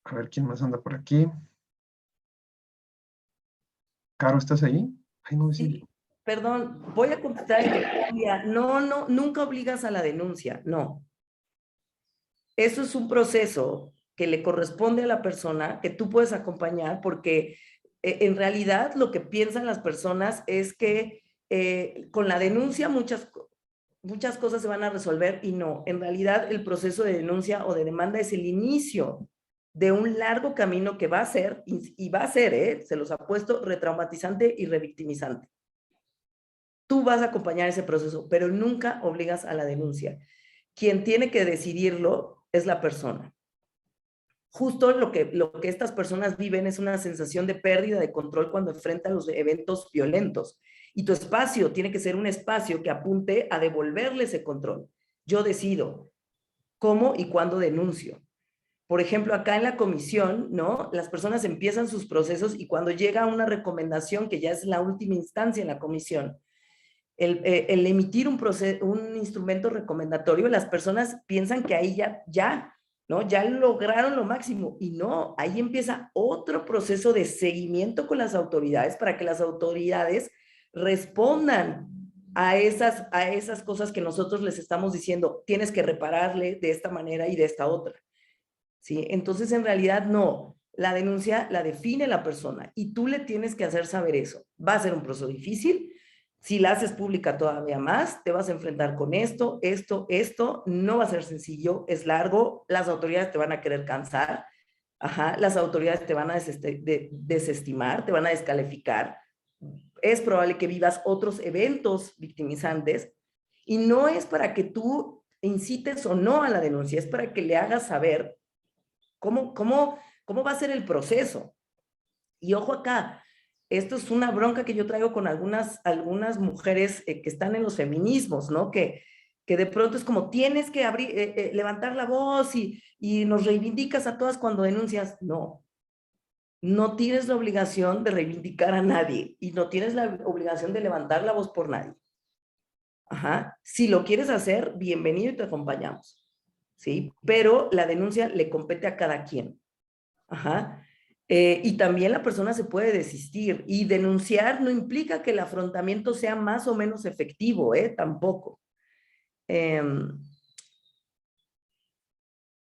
a ver quién más anda por aquí. Caro, ¿estás ahí? Ay, no, sí. Sí, perdón, voy a contestar en Colombia. No, nunca obligas a la denuncia, no. Eso es un proceso que le corresponde a la persona, que tú puedes acompañar, porque en realidad lo que piensan las personas es que con la denuncia muchas cosas se van a resolver, y no. En realidad el proceso de denuncia o de demanda es el inicio de un largo camino que va a ser, y va a ser, se los apuesto, retraumatizante y revictimizante. Tú vas a acompañar ese proceso, pero nunca obligas a la denuncia. Quien tiene que decidirlo es la persona. Justo lo que estas personas viven es una sensación de pérdida de control cuando enfrentan los eventos violentos. Y tu espacio tiene que ser un espacio que apunte a devolverle ese control. Yo decido cómo y cuándo denuncio. Por ejemplo, acá en la comisión, ¿no?, las personas empiezan sus procesos, y cuando llega una recomendación, que ya es la última instancia en la comisión, el emitir un instrumento recomendatorio, las personas piensan que ahí ya, ¿no?, ya lograron lo máximo, y no, ahí empieza otro proceso de seguimiento con las autoridades para que las autoridades respondan a esas cosas que nosotros les estamos diciendo. Tienes que repararle de esta manera y de esta otra, ¿sí? Entonces, en realidad, no. La denuncia la define la persona, y tú le tienes que hacer saber eso. Va a ser un proceso difícil. Si la haces pública todavía más, te vas a enfrentar con esto, no va a ser sencillo, es largo, las autoridades te van a querer cansar, las autoridades te van a desestimar, te van a descalificar, es probable que vivas otros eventos victimizantes, y no es para que tú incites o no a la denuncia, es para que le hagas saber cómo va a ser el proceso. Y ojo acá, esto es una bronca que yo traigo con algunas mujeres que están en los feminismos, ¿no? Que de pronto es como, tienes que levantar la voz y nos reivindicas a todas cuando denuncias. No tienes la obligación de reivindicar a nadie, y no tienes la obligación de levantar la voz por nadie. Si lo quieres hacer, bienvenido y te acompañamos, ¿sí? Pero la denuncia le compete a cada quien. Y también la persona se puede desistir, y denunciar no implica que el afrontamiento sea más o menos efectivo, tampoco.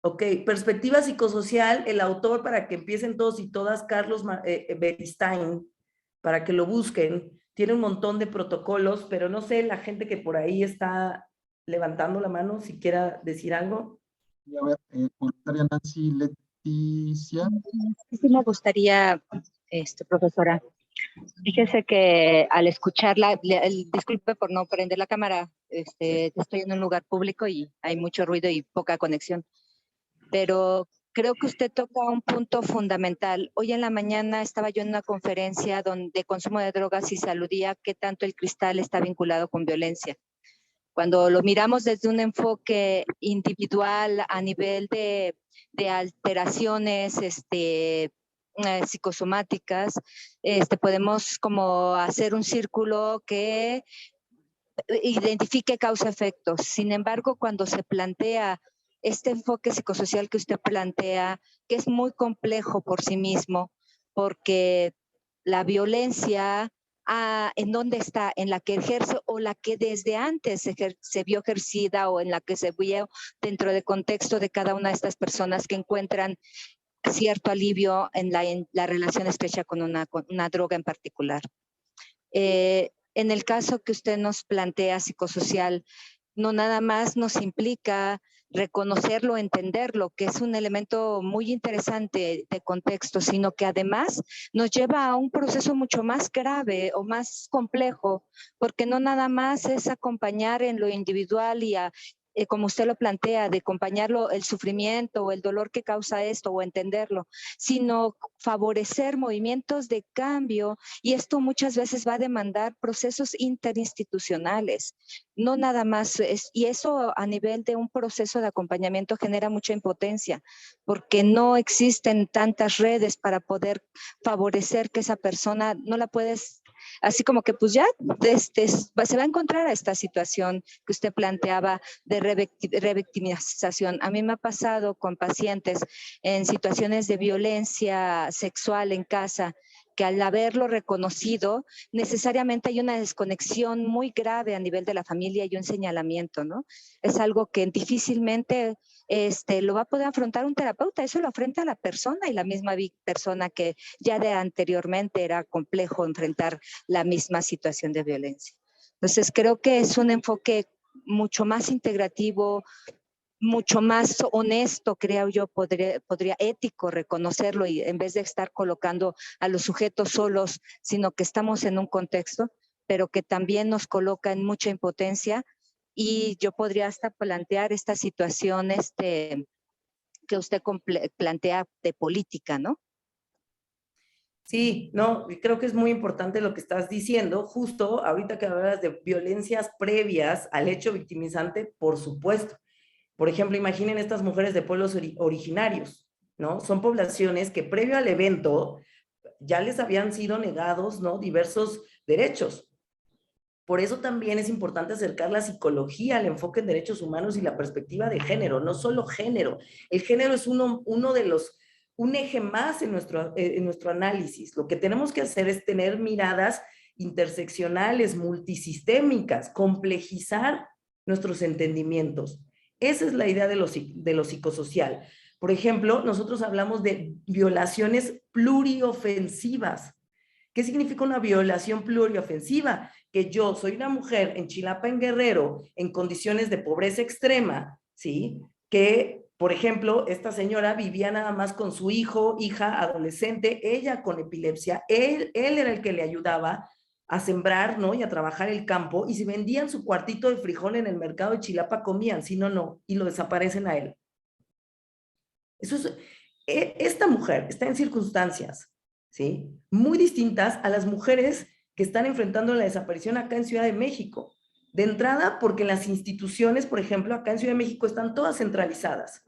Ok, perspectiva psicosocial, el autor, para que empiecen todos y todas, Carlos Beristain, para que lo busquen, tiene un montón de protocolos, pero no sé, la gente que por ahí está levantando la mano, si quiera decir algo. Y a ver, voluntaria Nancy Leticia. Sí me gustaría, profesora. Fíjese que al escucharla, disculpe por no prender la cámara, estoy en un lugar público y hay mucho ruido y poca conexión, pero creo que usted toca un punto fundamental. Hoy en la mañana estaba yo en una conferencia de consumo de drogas y se aludía qué tanto el cristal está vinculado con violencia. Cuando lo miramos desde un enfoque individual a nivel de alteraciones psicosomáticas, podemos como hacer un círculo que identifique causa-efecto. Sin embargo, cuando se plantea este enfoque psicosocial que usted plantea, que es muy complejo por sí mismo, porque la violencia, ¿en dónde está? ¿En la que ejerce o la que desde antes se vio ejercida o en la que se vio dentro del contexto de cada una de estas personas que encuentran cierto alivio en la relación estrecha con una droga en particular? En el caso que usted nos plantea psicosocial, no nada más nos implica reconocerlo, entenderlo, que es un elemento muy interesante de contexto, sino que además nos lleva a un proceso mucho más grave o más complejo, porque no nada más es acompañar en lo individual y como usted lo plantea, de acompañarlo el sufrimiento o el dolor que causa esto o entenderlo, sino favorecer movimientos de cambio, y esto muchas veces va a demandar procesos interinstitucionales. No nada más, y eso a nivel de un proceso de acompañamiento genera mucha impotencia, porque no existen tantas redes para poder favorecer que esa persona no la puedes, así como que pues ya se va a encontrar a esta situación que usted planteaba de revictimización. A mí me ha pasado con pacientes en situaciones de violencia sexual en casa, que al haberlo reconocido, necesariamente hay una desconexión muy grave a nivel de la familia y un señalamiento, ¿no? Es algo que difícilmente lo va a poder afrontar un terapeuta, eso lo afronta la persona y la misma persona que ya de anteriormente era complejo enfrentar la misma situación de violencia. Entonces creo que es un enfoque mucho más integrativo, mucho más honesto, creo yo, podría ético reconocerlo, y en vez de estar colocando a los sujetos solos, sino que estamos en un contexto, pero que también nos coloca en mucha impotencia. Y yo podría hasta plantear esta situación que usted plantea de política, ¿no? Sí, no, creo que es muy importante lo que estás diciendo. Justo ahorita que hablas de violencias previas al hecho victimizante, por supuesto. Por ejemplo, imaginen estas mujeres de pueblos originarios, ¿no? Son poblaciones que previo al evento ya les habían sido negados, ¿no?, diversos derechos. Por eso también es importante acercar la psicología al enfoque en derechos humanos y la perspectiva de género, no solo género. El género es un eje más en nuestro análisis. Lo que tenemos que hacer es tener miradas interseccionales, multisistémicas, complejizar nuestros entendimientos. Esa es la idea de lo psicosocial. Por ejemplo, nosotros hablamos de violaciones pluriofensivas. ¿Qué significa una violación pluriofensiva? Que yo soy una mujer en Chilapa, en Guerrero, en condiciones de pobreza extrema, ¿sí? Que, por ejemplo, esta señora vivía nada más con su hijo, hija, adolescente, ella con epilepsia, él era el que le ayudaba a sembrar, ¿no?, y a trabajar el campo, y si vendían su cuartito de frijol en el mercado de Chilapa, comían, si no, no, y lo desaparecen a él. Eso es, esta mujer está en circunstancias, ¿sí?, muy distintas a las mujeres que están enfrentando la desaparición acá en Ciudad de México. De entrada, porque las instituciones, por ejemplo, acá en Ciudad de México están todas centralizadas.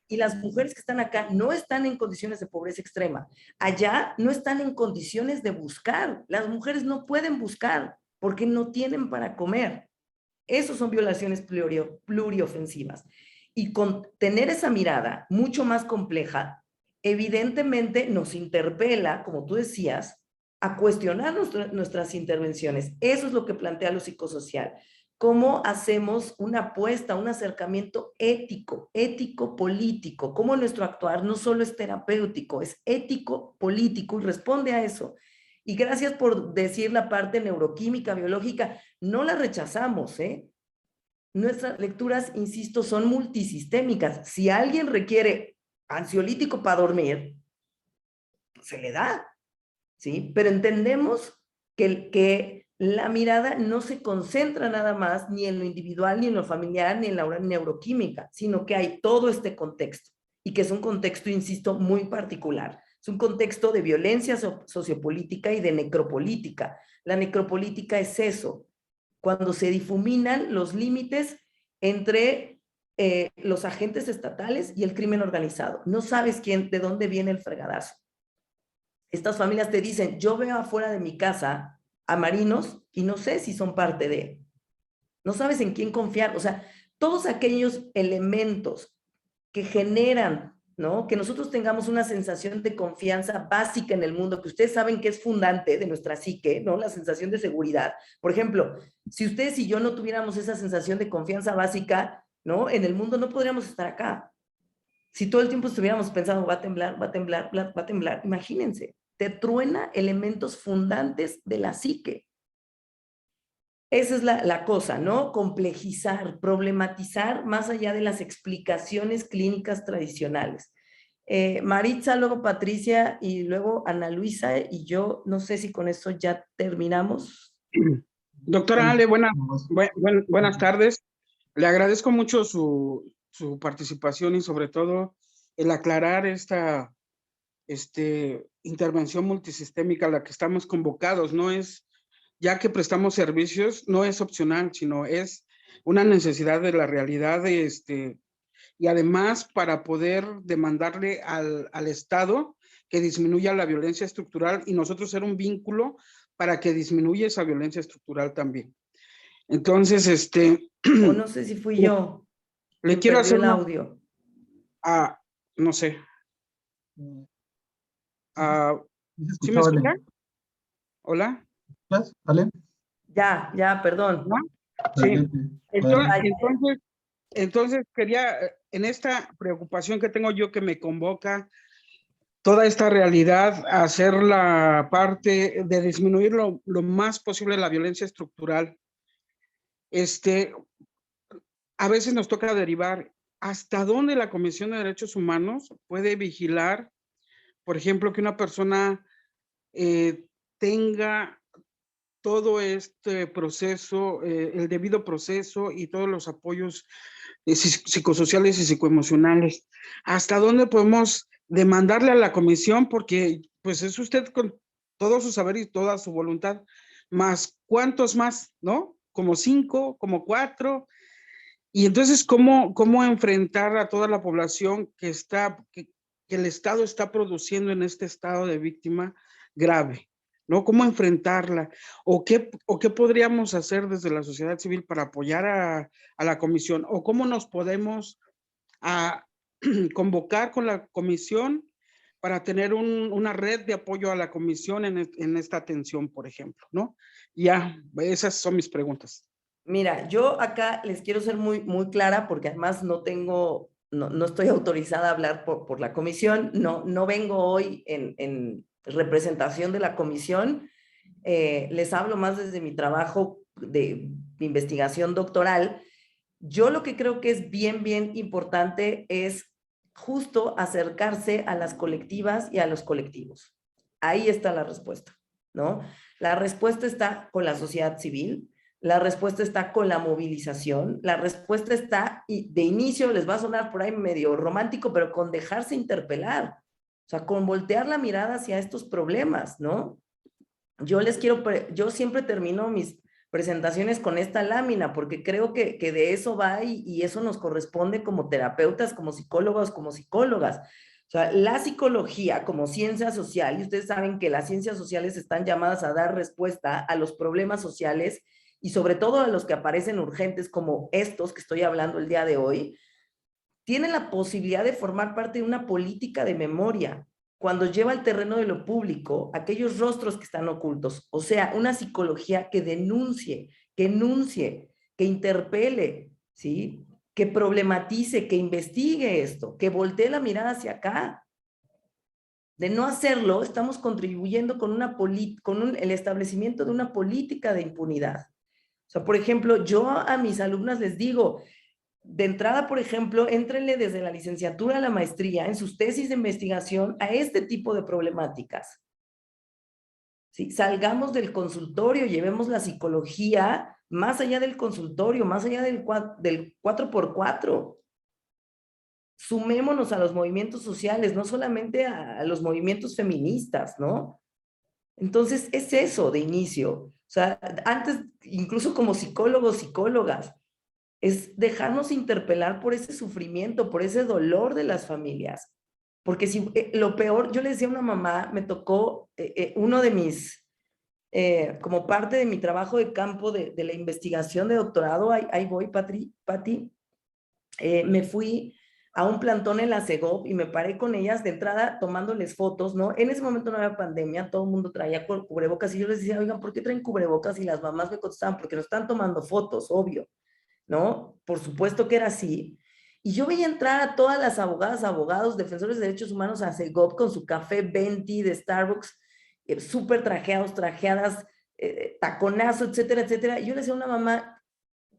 Y las mujeres que están acá no están en condiciones de pobreza extrema. Allá no están en condiciones de buscar. Las mujeres no pueden buscar porque no tienen para comer. Esas son violaciones pluriofensivas. Y con tener esa mirada mucho más compleja, evidentemente nos interpela, como tú decías, a cuestionar nuestras intervenciones. Eso es lo que plantea lo psicosocial. ¿Cómo hacemos una apuesta, un acercamiento ético, ético-político? ¿Cómo nuestro actuar no solo es terapéutico, es ético-político y responde a eso? Y gracias por decir la parte neuroquímica, biológica, no la rechazamos, ¿eh? Nuestras lecturas, insisto, son multisistémicas. Si alguien requiere ansiolítico para dormir, se le da, ¿sí? Pero entendemos que la mirada no se concentra nada más ni en lo individual, ni en lo familiar, ni en la neuroquímica, sino que hay todo este contexto, y que es un contexto, insisto, muy particular. Es un contexto de violencia sociopolítica y de necropolítica. La necropolítica es eso, cuando se difuminan los límites entre los agentes estatales y el crimen organizado. No sabes de dónde viene el fregadazo. Estas familias te dicen, yo veo afuera de mi casa a marinos y no sé si son parte de. no sabes en quién confiar, o sea, todos aquellos elementos que generan, ¿no? Que nosotros tengamos una sensación de confianza básica en el mundo, que ustedes saben que es fundante de nuestra psique, ¿no? La sensación de seguridad. Por ejemplo, si ustedes y yo no tuviéramos esa sensación de confianza básica, ¿no? En el mundo no podríamos estar acá. Si todo el tiempo estuviéramos pensando, va a temblar, va a temblar, va a temblar, imagínense, te truena elementos fundantes de la psique. Esa es la cosa, ¿no? Complejizar, problematizar más allá de las explicaciones clínicas tradicionales. Maritza, luego Patricia y luego Ana Luisa, y yo no sé si con eso ya terminamos. Doctora Ale, buenas tardes. Le agradezco mucho su participación y sobre todo el aclarar esta intervención multisistémica a la que estamos convocados. No es, ya que prestamos servicios, no es opcional, sino es una necesidad de la realidad y además para poder demandarle al Estado que disminuya la violencia estructural y nosotros ser un vínculo para que disminuya esa violencia estructural también. Entonces, O no sé si fui yo. le quiero hacer el audio. No sé. ¿Sí me escucha? ¿Hola? ¿Vale? Ya, perdón. ¿No? Sí. Entonces quería, en esta preocupación que tengo yo que me convoca toda esta realidad, hacer la parte de disminuir lo más posible la violencia estructural. A veces nos toca derivar hasta dónde la Comisión de Derechos Humanos puede vigilar, por ejemplo, que una persona tenga todo este proceso, el debido proceso y todos los apoyos psicosociales y psicoemocionales. ¿Hasta dónde podemos demandarle a la comisión? Porque pues es usted con todo su saber y toda su voluntad, más cuántos más, ¿no? Como 5, como 4. Y entonces, ¿cómo enfrentar a toda la población que el Estado está produciendo en este estado de víctima grave? ¿No? ¿Cómo enfrentarla? ¿O qué podríamos hacer desde la sociedad civil para apoyar a la comisión? ¿O cómo nos podemos convocar con la comisión para tener una red de apoyo a la comisión en esta atención, por ejemplo? ¿No? Ya, esas son mis preguntas. Mira, yo acá les quiero ser muy, muy clara porque además no estoy autorizada a hablar por la comisión, no vengo hoy en representación de la comisión, les hablo más desde mi trabajo de investigación doctoral. Yo lo que creo que es bien importante es justo acercarse a las colectivas y a los colectivos. Ahí está la respuesta, ¿no? La respuesta está con la sociedad civil, la respuesta está con la movilización, la respuesta está, y de inicio les va a sonar por ahí medio romántico, pero con dejarse interpelar, o sea, con voltear la mirada hacia estos problemas, ¿no? Yo siempre termino mis presentaciones con esta lámina, porque creo que de eso va y eso nos corresponde como terapeutas, como psicólogos, como psicólogas. O sea, la psicología como ciencia social, y ustedes saben que las ciencias sociales están llamadas a dar respuesta a los problemas sociales y sobre todo a los que aparecen urgentes como estos que estoy hablando el día de hoy, tienen la posibilidad de formar parte de una política de memoria cuando lleva al terreno de lo público aquellos rostros que están ocultos, o sea, una psicología que denuncie, que enuncie, que interpele, ¿sí? Que problematice, que investigue esto, que voltee la mirada hacia acá. De no hacerlo, estamos contribuyendo con el establecimiento de una política de impunidad. O sea, por ejemplo, yo a mis alumnas les digo, de entrada, por ejemplo, éntrenle desde la licenciatura a la maestría en sus tesis de investigación a este tipo de problemáticas. ¿Sí? Salgamos del consultorio, llevemos la psicología más allá del consultorio, más allá del 4x4. Sumémonos a los movimientos sociales, no solamente a los movimientos feministas, ¿no? Entonces, es eso de inicio. O sea, antes, incluso como psicólogos, psicólogas, es dejarnos interpelar por ese sufrimiento, por ese dolor de las familias. Porque si lo peor, yo le decía a una mamá, me tocó uno de mis como parte de mi trabajo de campo de la investigación de doctorado, ahí voy, Pati, me fui a un plantón en la CEGOP y me paré con ellas de entrada tomándoles fotos, ¿no? En ese momento no había pandemia, todo el mundo traía cubrebocas y yo les decía, oigan, ¿por qué traen cubrebocas? Y las mamás me contestaban, porque nos están tomando fotos, obvio, ¿no? Por supuesto que era así. Y yo veía entrar a todas las abogadas, abogados, defensores de derechos humanos a CEGOP con su café venti de Starbucks, súper trajeados, trajeadas, taconazo, etcétera, etcétera. Y yo le decía a una mamá,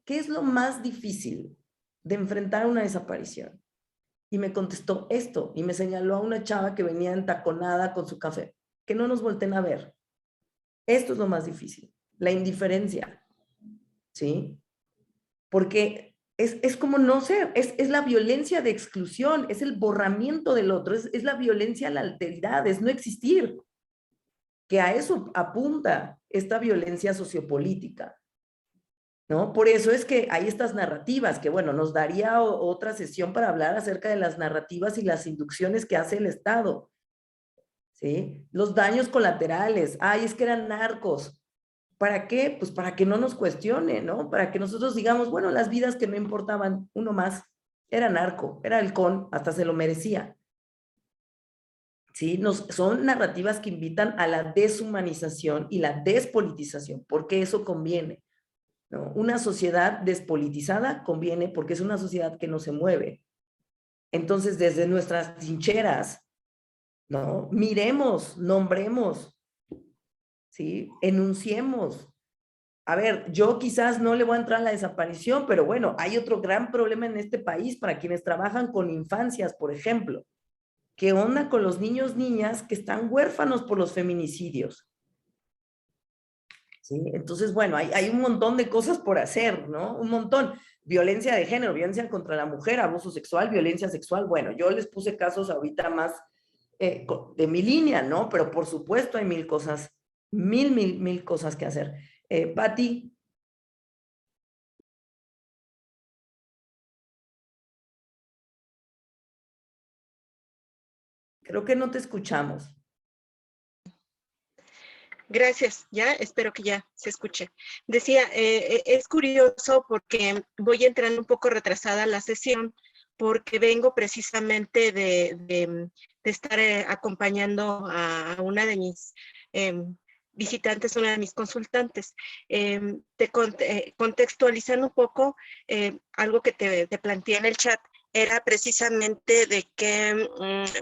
¿qué es lo más difícil de enfrentar una desaparición? Y me contestó esto, y me señaló a una chava que venía entaconada con su café, que no nos volteen a ver. Esto es lo más difícil, la indiferencia, ¿sí? Porque es como, no sé, es la violencia de exclusión, es el borramiento del otro, es la violencia a la alteridad, es no existir, que a eso apunta esta violencia sociopolítica, ¿no? Por eso es que hay estas narrativas, que bueno, nos daría otra sesión para hablar acerca de las narrativas y las inducciones que hace el Estado, ¿sí? Los daños colaterales, ay, es que eran narcos. ¿Para qué? Pues para que no nos cuestione, ¿no? Para que nosotros digamos, bueno, las vidas que no importaban, uno más, era narco, era halcón, hasta se lo merecía. ¿Sí? Son narrativas que invitan a la deshumanización y la despolitización, porque eso conviene, ¿no? Una sociedad despolitizada conviene porque es una sociedad que no se mueve. Entonces, desde nuestras trincheras, ¿no? Miremos, nombremos, ¿sí? Enunciemos. A ver, yo quizás no le voy a entrar a la desaparición, pero bueno, hay otro gran problema en este país para quienes trabajan con infancias, por ejemplo. ¿Qué onda con los niños, niñas que están huérfanos por los feminicidios? ¿Sí? Entonces, bueno, hay un montón de cosas por hacer, ¿no? Un montón. Violencia de género, violencia contra la mujer, abuso sexual, violencia sexual. Bueno, yo les puse casos ahorita más de mi línea, ¿no? Pero por supuesto hay mil cosas, mil cosas que hacer. Pati. Creo que no te escuchamos. Gracias, ya espero que ya se escuche. Decía, es curioso porque voy entrando un poco retrasada a la sesión porque vengo precisamente de estar acompañando a una de mis visitantes, una de mis consultantes. Contextualizando un poco algo que te planteé en el chat, era precisamente de que,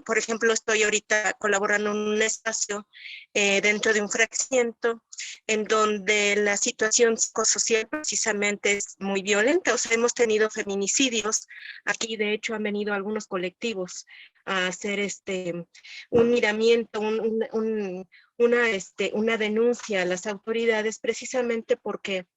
por ejemplo, estoy ahorita colaborando en un espacio dentro de un fraccionamiento en donde la situación psicosocial precisamente es muy violenta. O sea, hemos tenido feminicidios. Aquí, de hecho, han venido algunos colectivos a hacer un miramiento, una denuncia a las autoridades precisamente porque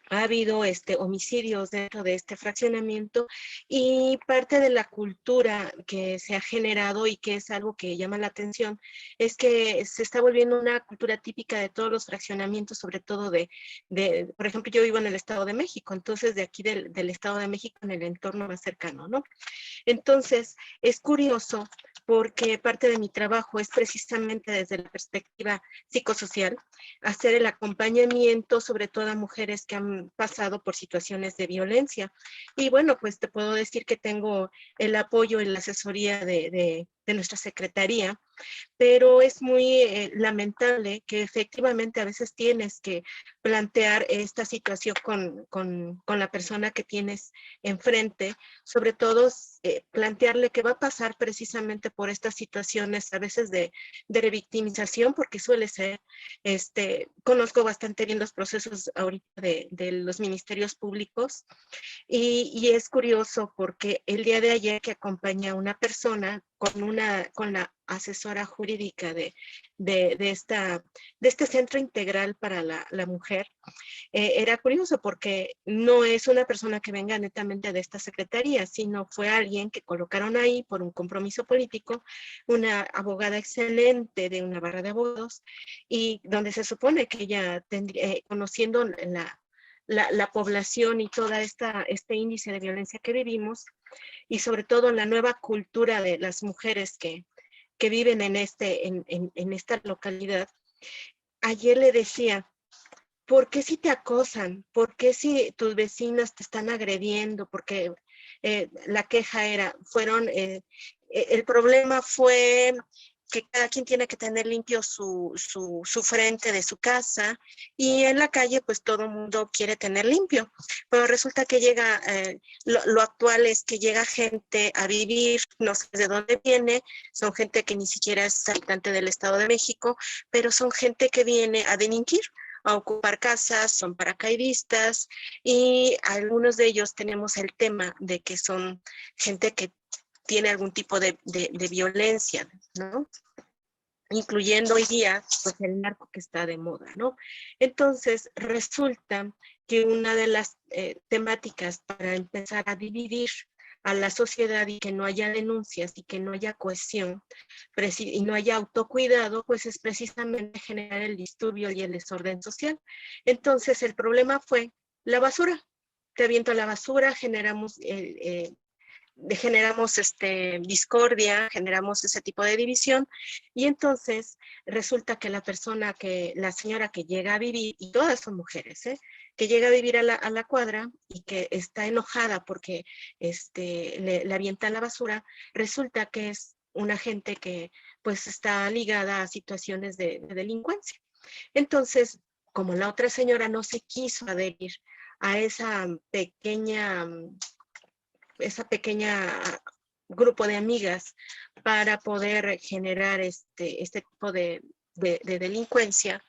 ha habido homicidios dentro de este fraccionamiento y parte de la cultura que se ha generado y que es algo que llama la atención es que se está volviendo una cultura típica de todos los fraccionamientos, sobre todo por ejemplo, yo vivo en el Estado de México, entonces de aquí del Estado de México en el entorno más cercano, ¿no? Entonces, es curioso porque parte de mi trabajo es precisamente desde la perspectiva psicosocial, hacer el acompañamiento sobre todo a mujeres que han pasado por situaciones de violencia. Y bueno, pues te puedo decir que tengo el apoyo y la asesoría de nuestra secretaría, pero es muy lamentable que efectivamente a veces tienes que plantear esta situación con la persona que tienes enfrente, sobre todo plantearle qué va a pasar precisamente por estas situaciones a veces de revictimización, porque suele ser, conozco bastante bien los procesos ahorita de los ministerios públicos y es curioso porque el día de ayer que acompaña a una persona con la asesora jurídica de este centro integral para la mujer, era curioso porque no es una persona que venga netamente de esta secretaría, sino fue alguien que colocaron ahí por un compromiso político, una abogada excelente de una barra de abogados, y donde se supone que ella conociendo la población y toda este índice de violencia que vivimos, y sobre todo la nueva cultura de las mujeres que viven en esta localidad, ayer le decía, ¿por qué si te acosan? ¿Por qué si tus vecinas te están agrediendo? Porque la queja el problema fue que cada quien tiene que tener limpio su frente de su casa, y en la calle pues todo el mundo quiere tener limpio, pero resulta que llega, lo actual es que llega gente a vivir, no sé de dónde viene, son gente que ni siquiera es habitante del Estado de México, pero son gente que viene a delinquir, a ocupar casas, son paracaidistas, y algunos de ellos tenemos el tema de que son gente que tiene algún tipo de violencia, ¿no? Incluyendo hoy día pues el narco que está de moda, ¿no? Entonces resulta que una de las temáticas para empezar a dividir a la sociedad y que no haya denuncias y que no haya cohesión y no haya autocuidado, pues es precisamente generar el disturbio y el desorden social. Entonces el problema fue la basura. Te aviento la basura, generamos discordia, generamos ese tipo de división, y entonces resulta que la señora que llega a vivir, y todas son mujeres, que llega a vivir a la cuadra y que está enojada porque le avientan la basura, resulta que es una gente que pues está ligada a situaciones de delincuencia. Entonces, como la otra señora no se quiso adherir a esa pequeña grupo de amigas para poder generar este tipo de delincuencia,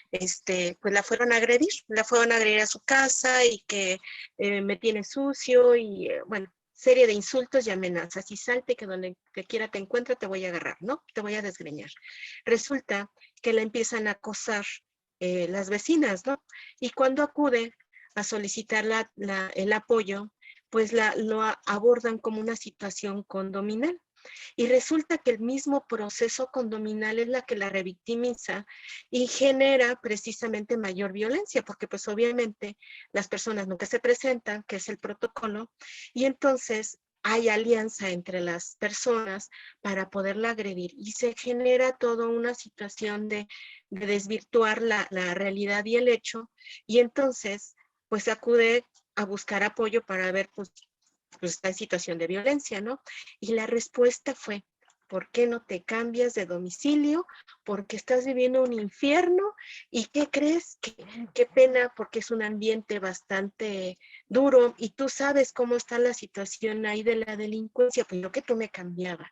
pues la fueron a agredir a su casa, y que me tiene sucio, y bueno, serie de insultos y amenazas, y salte que donde te quiera te encuentre te voy a agarrar, ¿no? Te voy a desgreñar. Resulta que la empiezan a acosar las vecinas, ¿no? Y cuando acude a solicitar el apoyo, pues lo abordan como una situación condominal. Y resulta que el mismo proceso condominal es la que la revictimiza y genera precisamente mayor violencia, porque pues obviamente las personas nunca se presentan, que es el protocolo, y entonces hay alianza entre las personas para poderla agredir, y se genera toda una situación de desvirtuar la realidad y el hecho, y entonces pues acude a buscar apoyo para ver pues está en situación de violencia, ¿no? Y la respuesta fue, ¿por qué no te cambias de domicilio? Porque estás viviendo un infierno. ¿Y qué crees? Qué pena, porque es un ambiente bastante duro, y tú sabes cómo está la situación ahí de la delincuencia, pues lo que tú me cambiaba.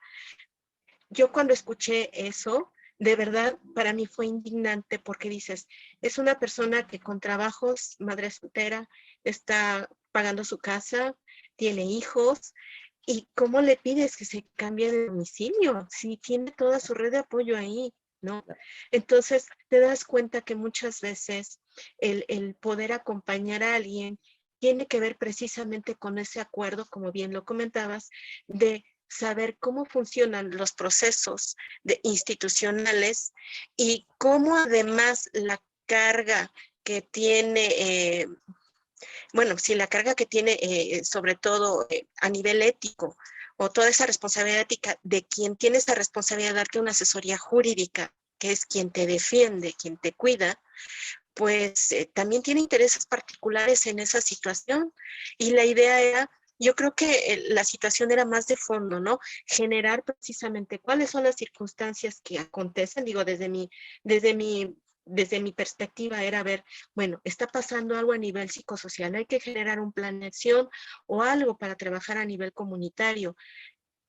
Yo cuando escuché eso, de verdad, para mí fue indignante, porque dices, es una persona que con trabajos, madre soltera, está pagando su casa, tiene hijos, y ¿cómo le pides que se cambie de domicilio si tiene toda su red de apoyo ahí, ¿no? Entonces te das cuenta que muchas veces el poder acompañar a alguien tiene que ver precisamente con ese acuerdo, como bien lo comentabas, de saber cómo funcionan los procesos institucionales, y cómo además la carga que tiene, la carga que tiene sobre todo a nivel ético, o toda esa responsabilidad ética de quien tiene esa responsabilidad de darte una asesoría jurídica, que es quien te defiende, quien te cuida, pues también tiene intereses particulares en esa situación. Y la idea era, yo creo que la situación era más de fondo, ¿no? Generar precisamente cuáles son las circunstancias que acontecen. Digo, desde mi perspectiva era ver, bueno, está pasando algo a nivel psicosocial, hay que generar un plan de acción o algo para trabajar a nivel comunitario,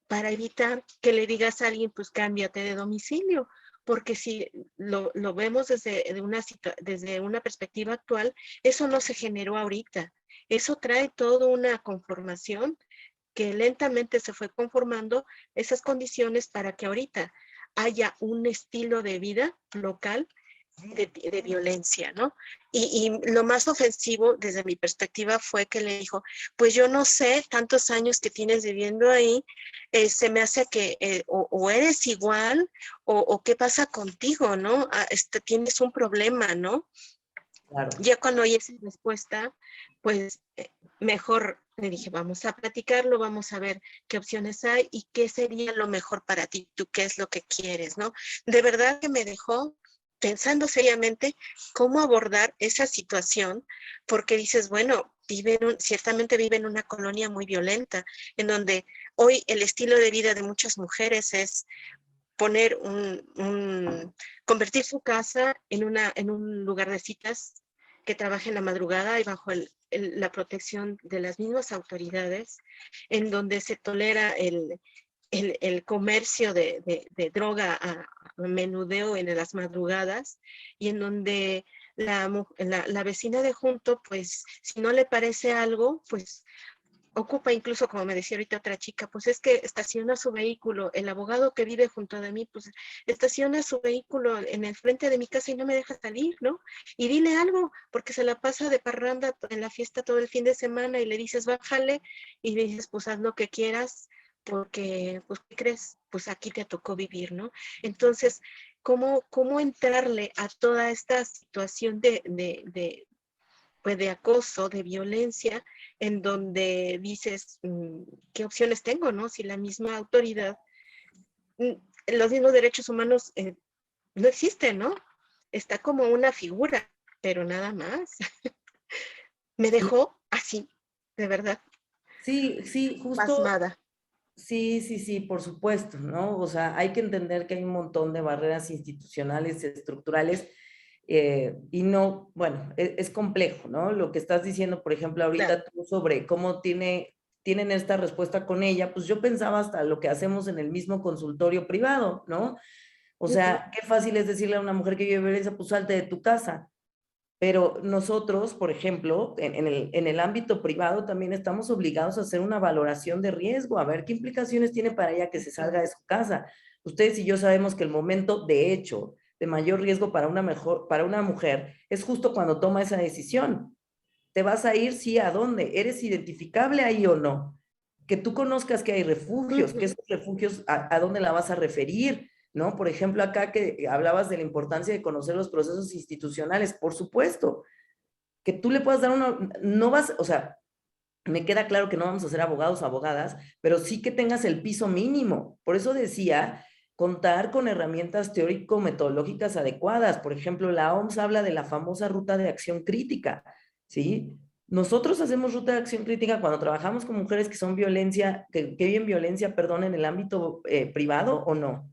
para evitar que le digas a alguien, pues cámbiate de domicilio, porque si lo vemos desde una perspectiva actual, eso no se generó ahorita, eso trae toda una conformación que lentamente se fue conformando esas condiciones para que ahorita haya un estilo de vida local de violencia, ¿no? Y lo más ofensivo desde mi perspectiva fue que le dijo, pues yo no sé, tantos años que tienes viviendo ahí, se me hace que o eres igual, o qué pasa contigo, ¿no? Tienes un problema, ¿no? Claro. Ya cuando oí esa respuesta, pues mejor le dije, vamos a platicarlo, vamos a ver qué opciones hay y qué sería lo mejor para ti, tú qué es lo que quieres, ¿no? De verdad que me dejó pensando seriamente cómo abordar esa situación, porque dices, bueno, ciertamente vive en una colonia muy violenta, en donde hoy el estilo de vida de muchas mujeres es poner convertir su casa en un lugar de citas que trabaje en la madrugada y bajo la protección de las mismas autoridades, en donde se tolera el comercio de droga a menudeo en las madrugadas, y en donde la vecina de junto, pues, si no le parece algo, pues ocupa incluso, como me decía ahorita otra chica, pues es que estaciona su vehículo, el abogado que vive junto de mí, pues estaciona su vehículo en el frente de mi casa y no me deja salir, ¿no? Y dile algo, porque se la pasa de parranda en la fiesta todo el fin de semana, y le dices, bájale, y le dices, pues haz lo que quieras, porque, pues, ¿qué crees? Pues aquí te tocó vivir, ¿no? Entonces, ¿cómo entrarle a toda esta situación pues de acoso, de violencia, en donde dices, ¿qué opciones tengo, no? Si la misma autoridad, los mismos derechos humanos no existen, ¿no? Está como una figura, pero nada más. Me dejó así, de verdad, Sí, sí, justo. pasmada. Sí, sí, sí, por supuesto, ¿no? O sea, hay que entender que hay un montón de barreras institucionales, estructurales, y no, bueno, es complejo, ¿no? Lo que estás diciendo, por ejemplo, Claro. ahorita tú sobre cómo tienen esta respuesta con ella, pues yo pensaba hasta lo que hacemos en el mismo consultorio privado, ¿no? O sea, qué fácil es decirle a una mujer que vive violencia, pues salte de tu casa. Pero nosotros, por ejemplo, en el ámbito privado también estamos obligados a hacer una valoración de riesgo, a ver qué implicaciones tiene para ella que se salga de su casa. Ustedes y yo sabemos que el momento, de hecho, de mayor riesgo para una mujer es justo cuando toma esa decisión. ¿Te vas a ir? Sí, ¿a dónde? ¿Eres identificable ahí o no? Que tú conozcas que hay refugios, que esos refugios, ¿a dónde la vas a referir? ¿No? Por ejemplo, acá que hablabas de la importancia de conocer los procesos institucionales, por supuesto, que tú le puedas dar no vas, o sea, me queda claro que no vamos a ser abogados o abogadas, pero sí que tengas el piso mínimo. Por eso decía, contar con herramientas teórico-metodológicas adecuadas. Por ejemplo, la OMS habla de la famosa ruta de acción crítica, ¿sí? Nosotros hacemos ruta de acción crítica cuando trabajamos con mujeres que son violencia, que viven violencia, perdón, en el ámbito privado o no.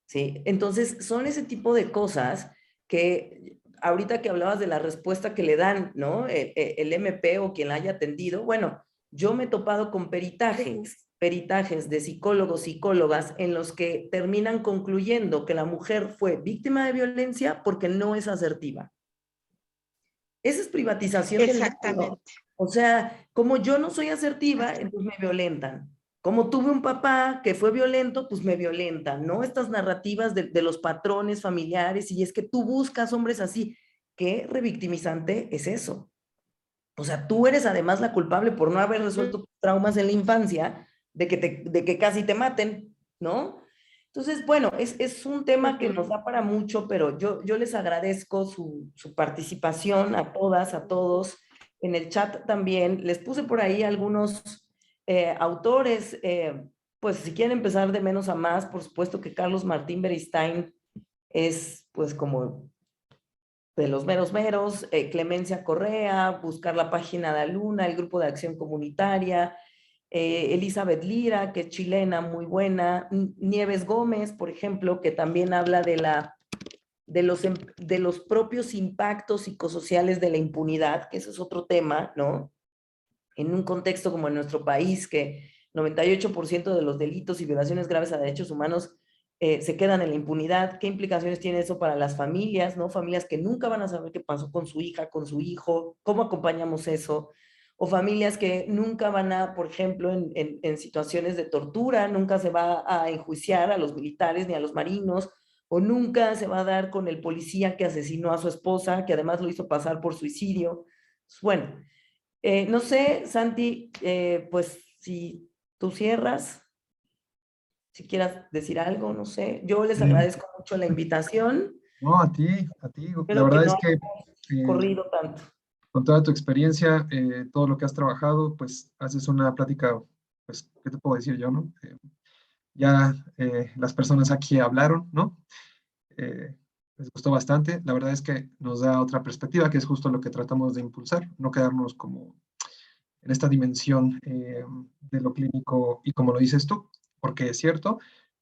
¿Sí? Entonces, son ese tipo de cosas que ahorita que hablabas de la respuesta que le dan, ¿no? El MP o quien la haya atendido, bueno, yo me he topado con peritajes de psicólogos, psicólogas, en los que terminan concluyendo que la mujer fue víctima de violencia porque no es asertiva. Esa es privatización del mundo. Exactamente. O sea, como yo no soy asertiva, entonces me violentan. Como tuve un papá que fue violento, pues me violentan, ¿no? Estas narrativas de los patrones familiares, y es que tú buscas hombres así. ¿Qué revictimizante es eso? O sea, tú eres además la culpable por no haber resuelto tus traumas en la infancia, de que casi te maten, ¿no? Entonces, bueno, es un tema que nos da para mucho, pero yo les agradezco su participación a todas, a todos. En el chat también les puse por ahí algunos autores, pues si quieren empezar de menos a más, por supuesto que Carlos Martín Beristain es pues como de los meros meros, Clemencia Correa, buscar la página de Aluna, el grupo de acción comunitaria, Elizabeth Lira, que es chilena, muy buena, Nieves Gómez, por ejemplo, que también habla de los propios impactos psicosociales de la impunidad, que ese es otro tema, ¿no? En un contexto como en nuestro país, que 98% de los delitos y violaciones graves a derechos humanos se quedan en la impunidad. ¿Qué implicaciones tiene eso para las familias, ¿no? Familias que nunca van a saber qué pasó con su hija, con su hijo, cómo acompañamos eso. O familias que nunca van a, por ejemplo, en situaciones de tortura, nunca se va a enjuiciar a los militares ni a los marinos, o nunca se va a dar con el policía que asesinó a su esposa, que además lo hizo pasar por suicidio. Bueno, no sé, Santi, pues si tú cierras, si quieras decir algo, no sé. Yo les Sí. agradezco mucho la invitación. No, a ti, la Espero que verdad no es que hayamos corrido tanto. con toda tu experiencia, todo lo que has trabajado, pues haces una plática, pues, ¿qué te puedo decir yo, no? Ya las personas aquí hablaron, ¿no? les gustó bastante. La verdad es que nos da otra perspectiva, que es justo lo que tratamos de impulsar, no quedarnos como en esta dimensión de lo clínico y como lo dices tú, porque es cierto,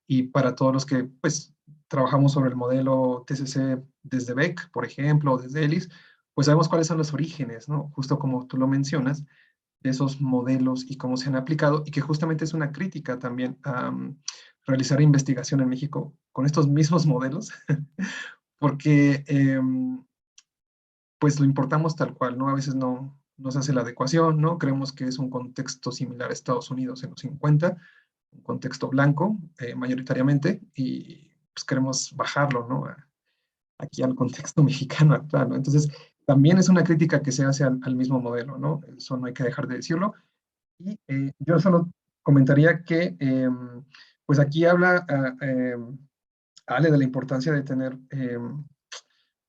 y para todos los que pues trabajamos sobre el modelo TCC desde Beck, por ejemplo, o desde ELIS, pues sabemos cuáles son los orígenes, ¿no? Justo como tú lo mencionas, de esos modelos y cómo se han aplicado, y que justamente es una crítica también a realizar investigación en México con estos mismos modelos, porque pues lo importamos tal cual, ¿no? A veces no se hace la adecuación, ¿no? Creemos que es un contexto similar a Estados Unidos en los 50, un contexto blanco mayoritariamente, y pues queremos bajarlo, ¿no? Aquí al contexto mexicano actual, ¿no? Entonces, también es una crítica que se hace al mismo modelo, ¿no? Eso no hay que dejar de decirlo. Y yo solo comentaría que, pues aquí habla Ale de la importancia de tener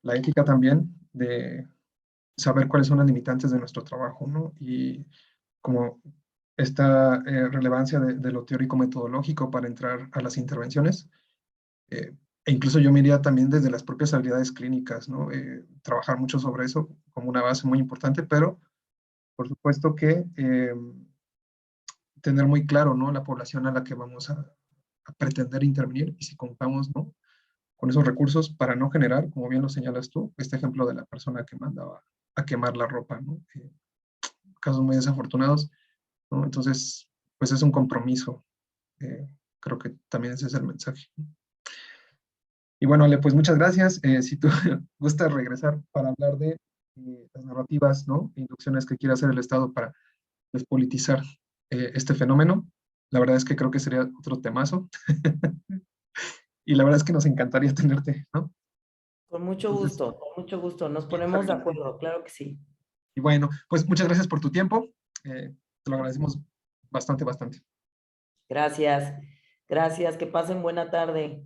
la ética también, de saber cuáles son las limitantes de nuestro trabajo, ¿no? Y como esta relevancia de lo teórico metodológico para entrar a las intervenciones, e incluso yo me iría también desde las propias habilidades clínicas, ¿no? Trabajar mucho sobre eso como una base muy importante, pero por supuesto que tener muy claro, ¿no? La población a la que vamos a pretender intervenir y si contamos, ¿no? Con esos recursos para no generar, como bien lo señalas tú, este ejemplo de la persona que mandaba a quemar la ropa, ¿no? Casos muy desafortunados, ¿no? Entonces, pues es un compromiso. Creo que también ese es el mensaje. Y bueno, Ale, pues muchas gracias. Si tú gustas regresar para hablar de las narrativas, ¿no? Inducciones que quiere hacer el Estado para despolitizar este fenómeno, la verdad es que creo que sería otro temazo. Y la verdad es que nos encantaría tenerte, ¿no? Con mucho Entonces, gusto, con mucho gusto. Nos ponemos de acuerdo, claro que sí. y bueno, pues muchas gracias por tu tiempo. Te lo agradecemos bastante, bastante. Gracias, gracias. Que pasen buena tarde.